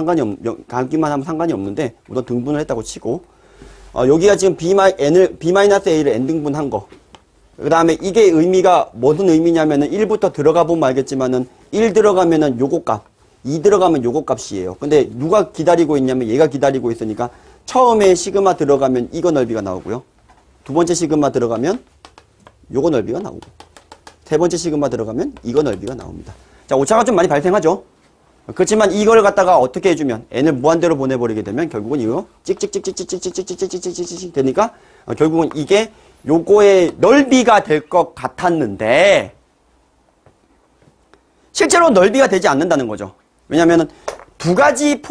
가기만 하면 상관이 없는데, 우선 등분을 했다고 치고, 여기가 지금 B-A를 n등분한 거. 그 다음에 이게 의미가 무슨 의미냐면은 1부터 들어가 보면 알겠지만은 1 들어가면은 요거 값, 2 들어가면 요거 값이에요. 근데 누가 기다리고 있냐면 얘가 기다리고 있으니까 처음에 시그마 들어가면 이거 넓이가 나오고요. 두 번째 시그마 들어가면 요거 넓이가 나오고 세 번째 시그마 들어가면 이거 넓이가 나옵니다. 자, 오차가 좀 많이 발생하죠. 그렇지만 이걸 갖다가 어떻게 해주면 n을 무한대로 보내버리게 되면 결국은 이거 찍찍찍찍찍찍찍찍찍찍찍찍찍 되니까 결국은 이게 요거의 넓이가 될 것 같았는데 실제로 넓이가 되지 않는다는 거죠. 왜냐면은 두 가지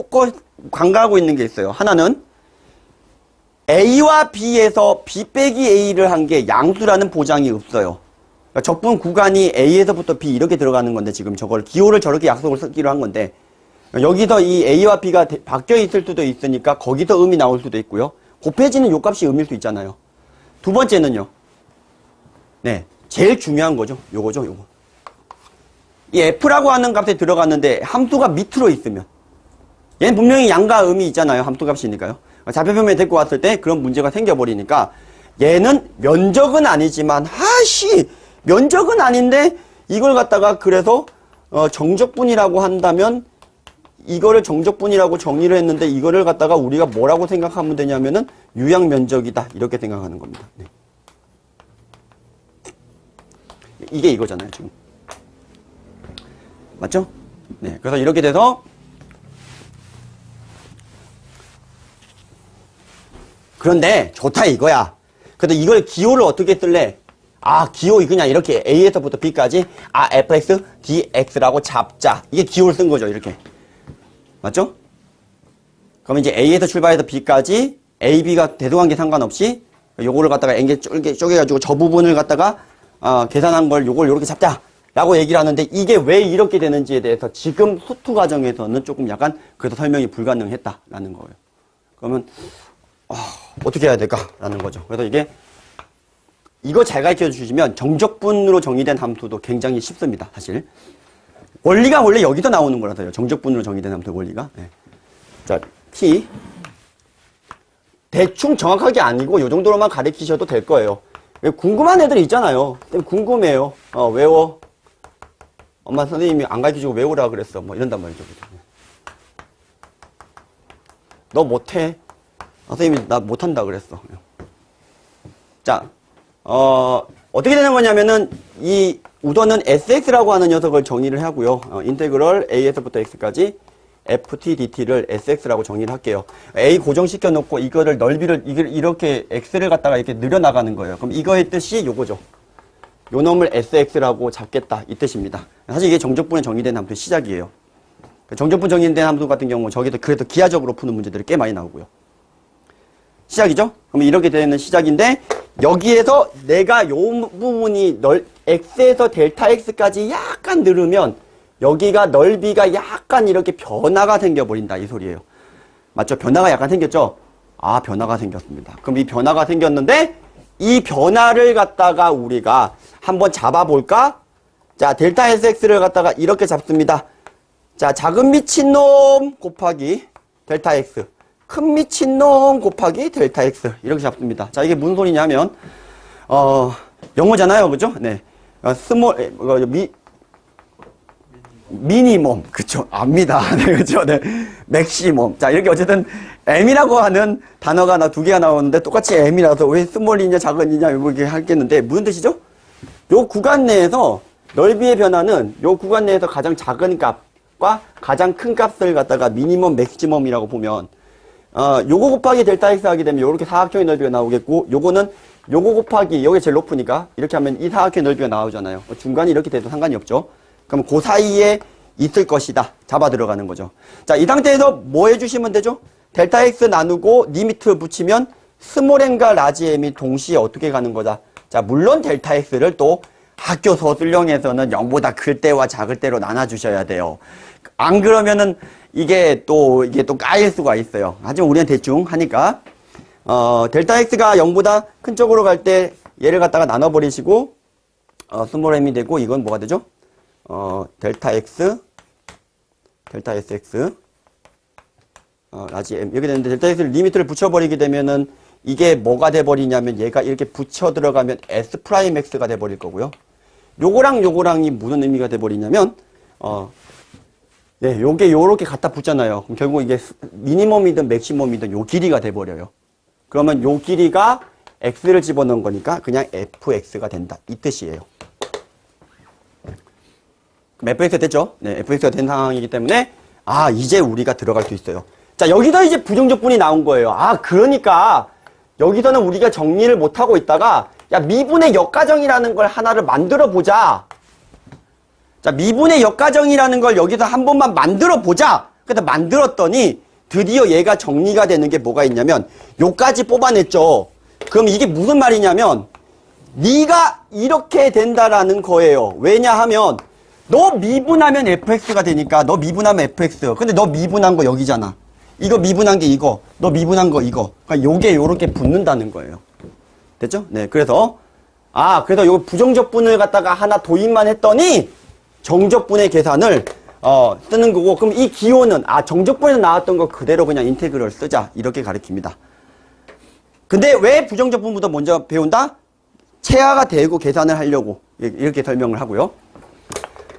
관가하고 있는 게 있어요. 하나는 A와 B에서 B 빼기 A를 한 게 양수라는 보장이 없어요. 그러니까 적분 구간이 A에서부터 B 이렇게 들어가는 건데 지금 저걸 기호를 저렇게 약속을 쓰기로 한 건데 여기서 이 A와 B가 바뀌어 있을 수도 있으니까 거기서 음이 나올 수도 있고요. 곱해지는 요 값이 음일 수 있잖아요. 두 번째는요. 네, 제일 중요한 거죠. 요거죠, 요거. 이 F라고 하는 값에 들어갔는데 함수가 밑으로 있으면 얘는 분명히 양과 음이 있잖아요. 함수 값이니까요. 좌표표면에 데리고 왔을 때 그런 문제가 생겨버리니까 얘는 면적은 아니지만 면적은 아닌데 이걸 갖다가 그래서 정적분이라고 한다면 이거를 정적분이라고 정의를 했는데 이거를 갖다가 우리가 뭐라고 생각하면 되냐면은 유양면적이다 이렇게 생각하는 겁니다. 네. 이게 이거잖아요 지금. 맞죠? 네. 그래서 이렇게 돼서 그런데 좋다 이거야. 근데 이걸 기호를 어떻게 쓸래? 기호 그냥 이렇게 A에서부터 B까지 fx, dx라고 잡자. 이게 기호를 쓴 거죠 이렇게. 맞죠? 그럼 이제 A에서 출발해서 B까지 A, B가 대소관계 상관없이 요거를 갖다가 n개 쪼개가지고 저 부분을 갖다가 계산한 걸 요걸 요렇게 잡자 라고 얘기를 하는데 이게 왜 이렇게 되는지에 대해서 지금 수투 과정에서는 조금 약간 그래도 설명이 불가능했다라는 거예요. 그러면 어떻게 해야 될까라는 거죠. 그래서 이거 잘 가르쳐 주시면 정적분으로 정의된 함수도 굉장히 쉽습니다. 사실 원리가 원래 여기서 나오는 거라서요. 정적분으로 정의된 함수 원리가. 네. 자, P 대충 정확하게 아니고 이 정도로만 가르치셔도 될 거예요. 궁금한 애들이 있잖아요. 궁금해요. 외워. 엄마 선생님이 안 가르쳐주고 외우라 그랬어. 뭐 이런단 말이죠. 너 못해. 선생님이 나 못한다 그랬어. 자, 어떻게 되는 거냐면은 우선은 sx라고 하는 녀석을 정의를 하고요. 인테그럴 a에서부터 x까지 ft dt를 sx라고 정의를 할게요. a 고정시켜 놓고 이거를 넓이를 이렇게 x를 갖다가 이렇게 늘려나가는 거예요. 그럼 이거의 뜻이 요거죠. 요 놈을 sx라고 잡겠다 이 뜻입니다. 사실 이게 정적분에 정의된 함수의 시작이에요. 정적분 정의된 함수 같은 경우 저기도 그래도 기하적으로 푸는 문제들이 꽤 많이 나오고요. 시작이죠? 그럼 이렇게 되는 시작인데 여기에서 내가 요 부분이 x에서 델타 x까지 약간 늘으면 여기가 넓이가 약간 이렇게 변화가 생겨버린다 이 소리예요. 맞죠? 변화가 약간 생겼죠? 변화가 생겼습니다. 그럼 이 변화가 생겼는데 이 변화를 갖다가 우리가 한번 잡아볼까? 자, 델타 sx를 갖다가 이렇게 잡습니다. 자, 작은 미친놈 곱하기 델타 x 큰 미친놈 곱하기 델타 x 이렇게 잡습니다. 자, 이게 무슨 소리냐면 영어잖아요. 그죠? 네. 미니멈. 그쵸? 압니다. 네, 그쵸? 네. 맥시멈. 자, 이렇게 어쨌든 m이라고 하는 단어가 두 개가 나오는데 똑같이 m이라서 왜 스몰이냐 작은이냐 이렇게 하겠는데 무슨 뜻이죠? 요 구간 내에서 넓이의 변화는 요 구간 내에서 가장 작은 값과 가장 큰 값을 갖다가 미니멈 맥시멈이라고 보면 요거 곱하기 델타 x 하게 되면 요렇게 사각형의 넓이가 나오겠고 요거는 요거 곱하기 여기 제일 높으니까 이렇게 하면 이 사각형의 넓이가 나오잖아요. 중간이 이렇게 돼도 상관이 없죠. 그럼 그 사이에 있을 것이다. 잡아 들어가는 거죠. 자, 이 상태에서 뭐 해주시면 되죠? 델타 x 나누고 리미트 붙이면 스몰 m과 라지 m이 동시에 어떻게 가는 거다. 자, 물론 델타 x를 또 학교 서술형에서는 0보다 클 때와 작을 때로 나눠주셔야 돼요. 안 그러면은 이게 또 까일 수가 있어요. 하지만 우리는 대충 하니까 델타 x가 0보다 큰 쪽으로 갈 때 얘를 갖다가 나눠버리시고 스몰 m이 되고 이건 뭐가 되죠? 델타 sx 라지 m 이렇게 되는데 델타 x를 리미트를 붙여버리게 되면은 이게 뭐가 돼버리냐면 얘가 이렇게 붙여 들어가면 S'X가 돼버릴 거고요. 요거랑 요거랑이 무슨 의미가 돼버리냐면 네, 요게 요렇게 갖다 붙잖아요. 그럼 결국 이게 미니멈이든 맥시멈이든 요 길이가 돼버려요. 그러면 요 길이가 X를 집어넣은 거니까 그냥 fx가 된다. 이 뜻이에요. 그럼 fx가 됐죠? 네, fx가 된 상황이기 때문에 이제 우리가 들어갈 수 있어요. 자, 여기서 이제 부정적분이 나온 거예요. 그러니까 여기서는 우리가 정리를 못하고 있다가 야, 미분의 역가정이라는 걸 하나를 만들어 보자. 자, 미분의 역가정이라는 걸 여기서 한 번만 만들어 보자. 그래서 만들었더니 드디어 얘가 정리가 되는 게 뭐가 있냐면 요까지 뽑아냈죠. 그럼 이게 무슨 말이냐면 네가 이렇게 된다라는 거예요. 왜냐하면 너 미분하면 fx가 되니까 너 미분하면 fx. 근데 너 미분한 거 여기잖아. 이거 미분한 게 이거. 너 미분한 거 이거. 그러니까 요게 요렇게 붙는다는 거예요. 됐죠? 네. 그래서 그래서 요 부정적분을 갖다가 하나 도입만 했더니 정적분의 계산을 쓰는 거고, 그럼 이 기호는 정적분에서 나왔던 거 그대로 그냥 인테그럴 쓰자 이렇게 가르칩니다. 근데 왜 부정적분부터 먼저 배운다? 체화가 되고 계산을 하려고 이렇게 설명을 하고요.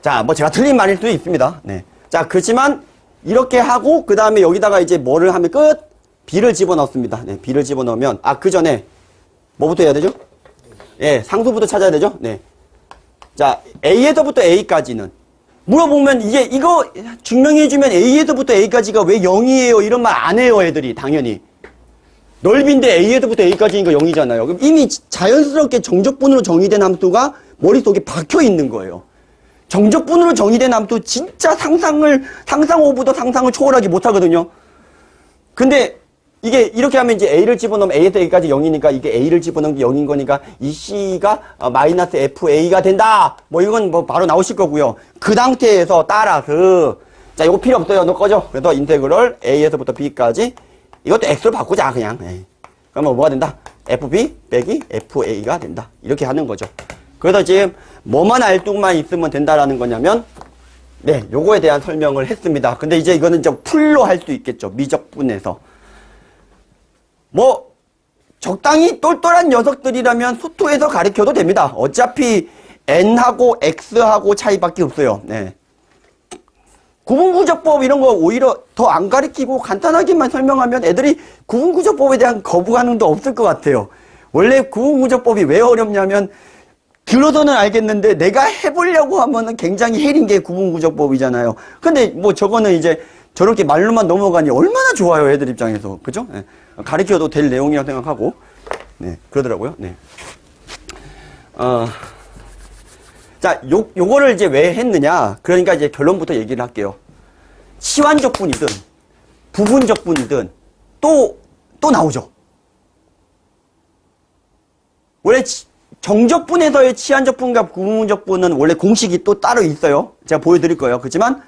자, 뭐 제가 틀린 말일 수도 있습니다. 네. 자, 그렇지만 이렇게 하고 그 다음에 여기다가 이제 뭐를 하면 끝? b를 집어넣습니다. 네, b를 집어넣으면 그 전에 뭐부터 해야 되죠? 예, 상수부터 찾아야 되죠? 네. 자, A에서부터 A까지는 물어보면 이거 증명해주면 A에서부터 A까지가 왜 0이에요? 이런 말 안 해요, 애들이. 당연히. 넓이인데 A에서부터 A까지니까 0이잖아요. 그럼 이미 자연스럽게 정적분으로 정의된 함수가 머릿속에 박혀 있는 거예요. 정적분으로 정의된 함수 진짜 상상 오브더 상상을 초월하기 못하거든요. 근데 이게 이렇게 하면 이제 A를 집어넣으면 A에서 A까지 0이니까 이게 A를 집어넣은 게 0인 거니까 이 C가 마이너스 FA가 된다. 뭐 이건 뭐 바로 나오실 거고요. 그 상태에서 따라서 자, 이거 필요 없어요. 너 꺼져. 그래서 인테그럴 A에서부터 B까지 이것도 X로 바꾸자 그냥. 그러면 뭐가 된다? FB 빼기 FA가 된다. 이렇게 하는 거죠. 그래서 지금 뭐만 알뚝만 있으면 된다라는 거냐면 네, 요거에 대한 설명을 했습니다. 근데 이제 이거는 이제 풀로 할 수 있겠죠. 미적분에서. 뭐 적당히 똘똘한 녀석들이라면 수투에서 가르쳐도 됩니다. 어차피 n하고 x하고 차이밖에 없어요. 네. 구분구조법 이런 거 오히려 더 안 가르치고 간단하게만 설명하면 애들이 구분구조법에 대한 거부감도 없을 것 같아요. 원래 구분구조법이 왜 어렵냐면 들어서는 알겠는데 내가 해보려고 하면은 굉장히 헬인 게 구분구조법이잖아요. 근데 뭐 저거는 이제 저렇게 말로만 넘어가니 얼마나 좋아요, 애들 입장에서. 그죠? 네. 가르쳐도 될 내용이라고 생각하고. 네, 그러더라고요. 네. 자, 요거를 이제 왜 했느냐. 그러니까 이제 결론부터 얘기를 할게요. 치환적분이든, 부분적분이든, 또 나오죠. 원래 정적분에서의 치환적분과 부분적분은 원래 공식이 또 따로 있어요. 제가 보여드릴 거예요. 그렇지만,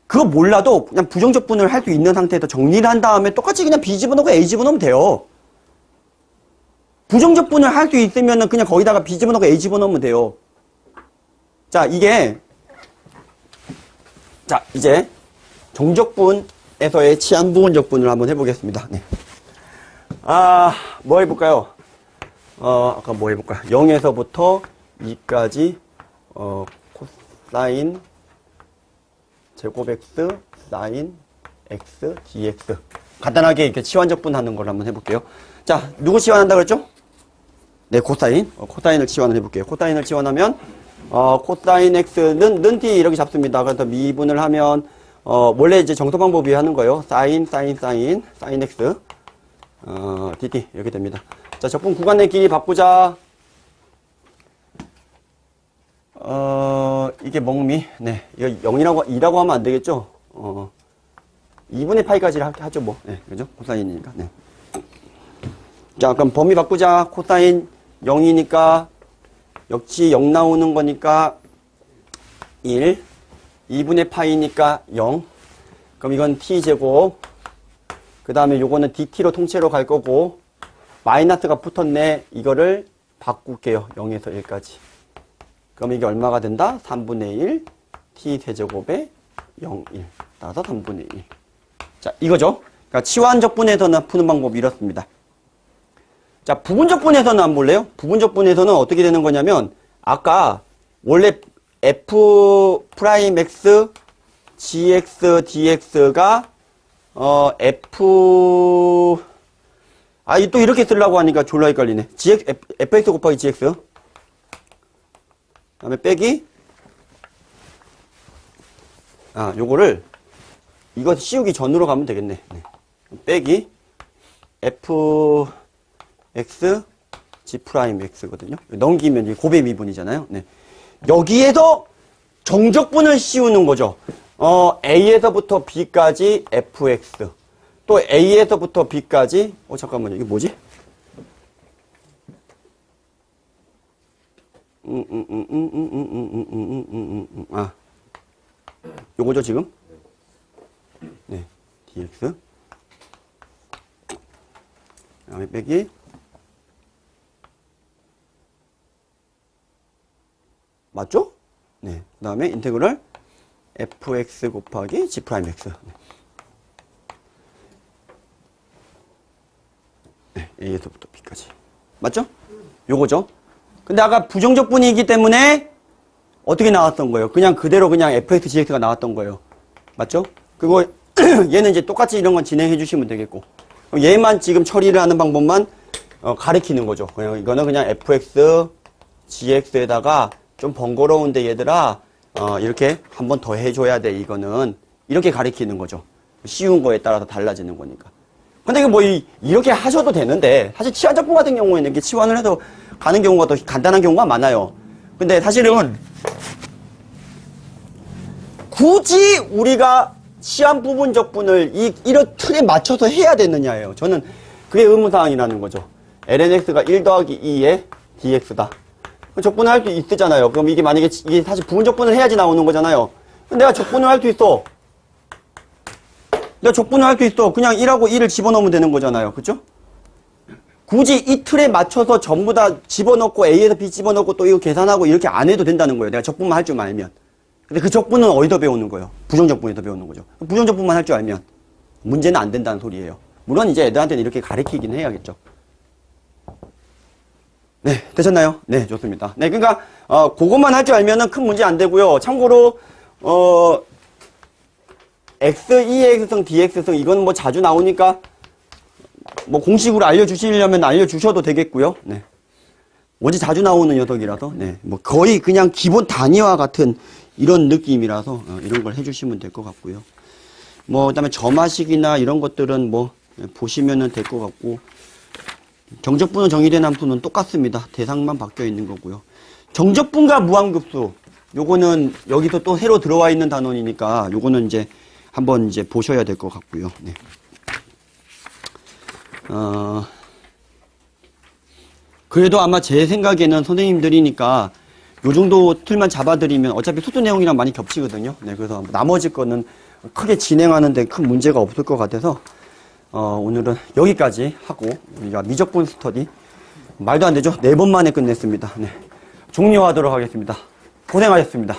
그거 몰라도 그냥 부정적분을 할 수 있는 상태에서 정리를 한 다음에 똑같이 그냥 B 집어넣고 A 집어넣으면 돼요. 부정적분을 할 수 있으면은 그냥 거기다가 B 집어넣고 A 집어넣으면 돼요. 자, 이제 정적분에서의 치환 부분적분을 한번 해보겠습니다. 네. 뭐 해볼까요? 아까 뭐 해볼까요? 0에서부터 2까지, 코사인 제곱 x, 사인 x, dx. 간단하게 이렇게 치환적분 하는 걸 한번 해볼게요. 자, 누구 치환한다 그랬죠? 네, 코사인. 코사인을 치환을 해볼게요. 코사인을 치환하면, 코사인 x는 t 이렇게 잡습니다. 그래서 미분을 하면, 원래 이제 정서 방법이 하는 거예요. 사인 x, dt. 이렇게 됩니다. 자, 적분 구간 내 길이 바꾸자. 이게 멍미. 네. 이거 2라고 하면 안 되겠죠? 2분의 파이까지 하죠, 뭐. 네. 그죠? 코사인이니까. 네. 자, 그럼 범위 바꾸자. 코사인 0이니까, 역시 0 나오는 거니까, 1. 2분의 파이니까 0. 그럼 이건 t제곱. 그 다음에 요거는 dt로 통째로 갈 거고, 마이너스가 붙었네. 이거를 바꿀게요. 0에서 1까지. 그럼 이게 얼마가 된다? 3분의 1 t 세제곱에 0, 1 따라서 3분의 1. 자, 이거죠. 그러니까 치환적분에서는 푸는 방법이 이렇습니다. 자, 부분적분에서는 안 볼래요? 부분적분에서는 어떻게 되는 거냐면, 아까 원래 F'X, GX, DX가, 또 이렇게 쓰려고 하니까 졸라 헷갈리네. FX 곱하기 GX. 그 다음에 빼기, 이거 씌우기 전으로 가면 되겠네. 네. 빼기, FX, G'X거든요. 넘기면 이제 곱의 미분이잖아요. 네. 여기에서 정적분을 씌우는 거죠. A에서부터 B까지 fx. 또 A에서부터 B까지, 잠깐만요. 이게 뭐지? 요거죠, 지금? 네. dx. 다음에 빼기. 맞죠? 네. 그 다음에 인테그럴 fx 곱하기 g'x. 네. A에서부터 B까지. 맞죠? 요거죠? 근데 아까 부정적분이기 때문에 어떻게 나왔던 거예요? 그냥 그대로 그냥 fx, gx가 나왔던 거예요. 맞죠? 그리고 얘는 이제 똑같이 이런 건 진행해 주시면 되겠고. 얘만 지금 처리를 하는 방법만 가리키는 거죠. 그냥 이거는 그냥 fx, gx에다가 좀 번거로운데 얘들아 이렇게 한 번 더 해줘야 돼. 이거는 이렇게 가리키는 거죠. 쉬운 거에 따라서 달라지는 거니까. 근데 이거 뭐 이렇게 하셔도 되는데 사실 치환적분 같은 경우에는 이렇게 치환을 해서 가는 경우가 더 간단한 경우가 많아요. 근데 사실은 굳이 우리가 치환 부분적분을 이런 틀에 맞춰서 해야 되느냐예요. 저는 그게 의문사항이라는 거죠. lnx가 1 더하기 2의 dx다. 적분을 할 수 있잖아요. 그럼 이게 만약에 이게 사실 부분적분을 해야지 나오는 거잖아요. 내가 적분을 할 수 있어. 내가 적분을 할 수 있어. 그냥 1하고 2를 집어넣으면 되는 거잖아요. 그쵸? 굳이 이 틀에 맞춰서 전부 다 집어넣고 A에서 B 집어넣고 또 이거 계산하고 이렇게 안 해도 된다는 거예요. 내가 적분만 할 줄 알면. 근데 그 적분은 어디서 배우는 거예요? 부정적분에서 배우는 거죠. 부정적분만 할 줄 알면 문제는 안 된다는 소리예요. 물론 이제 애들한테는 이렇게 가르치긴 해야겠죠. 네, 되셨나요? 네, 좋습니다. 네, 그러니까 그것만 할 줄 알면은 큰 문제 안 되고요. 참고로 x2의 x승, dx승 이건 뭐 자주 나오니까 뭐 공식으로 알려주시려면 알려주셔도 되겠고요. 네. 원체 자주 나오는 녀석이라서, 네. 뭐 거의 그냥 기본 단위와 같은 이런 느낌이라서, 이런 걸 해주시면 될 것 같고요. 뭐, 그 다음에 점화식이나 이런 것들은 뭐, 보시면은 될 것 같고, 정적분은 정의된 함수는 똑같습니다. 대상만 바뀌어 있는 거고요. 정적분과 무한급수, 요거는 여기서 또 새로 들어와 있는 단원이니까, 요거는 이제 한번 이제 보셔야 될 것 같고요. 네. 그래도 아마 제 생각에는 선생님들이니까 요 정도 틀만 잡아드리면 어차피 수도 내용이랑 많이 겹치거든요. 네, 그래서 나머지 거는 크게 진행하는데 큰 문제가 없을 것 같아서 오늘은 여기까지 하고 우리가 미적분 스터디 말도 안 되죠? 4번 만에 끝냈습니다. 네, 종료하도록 하겠습니다. 고생하셨습니다.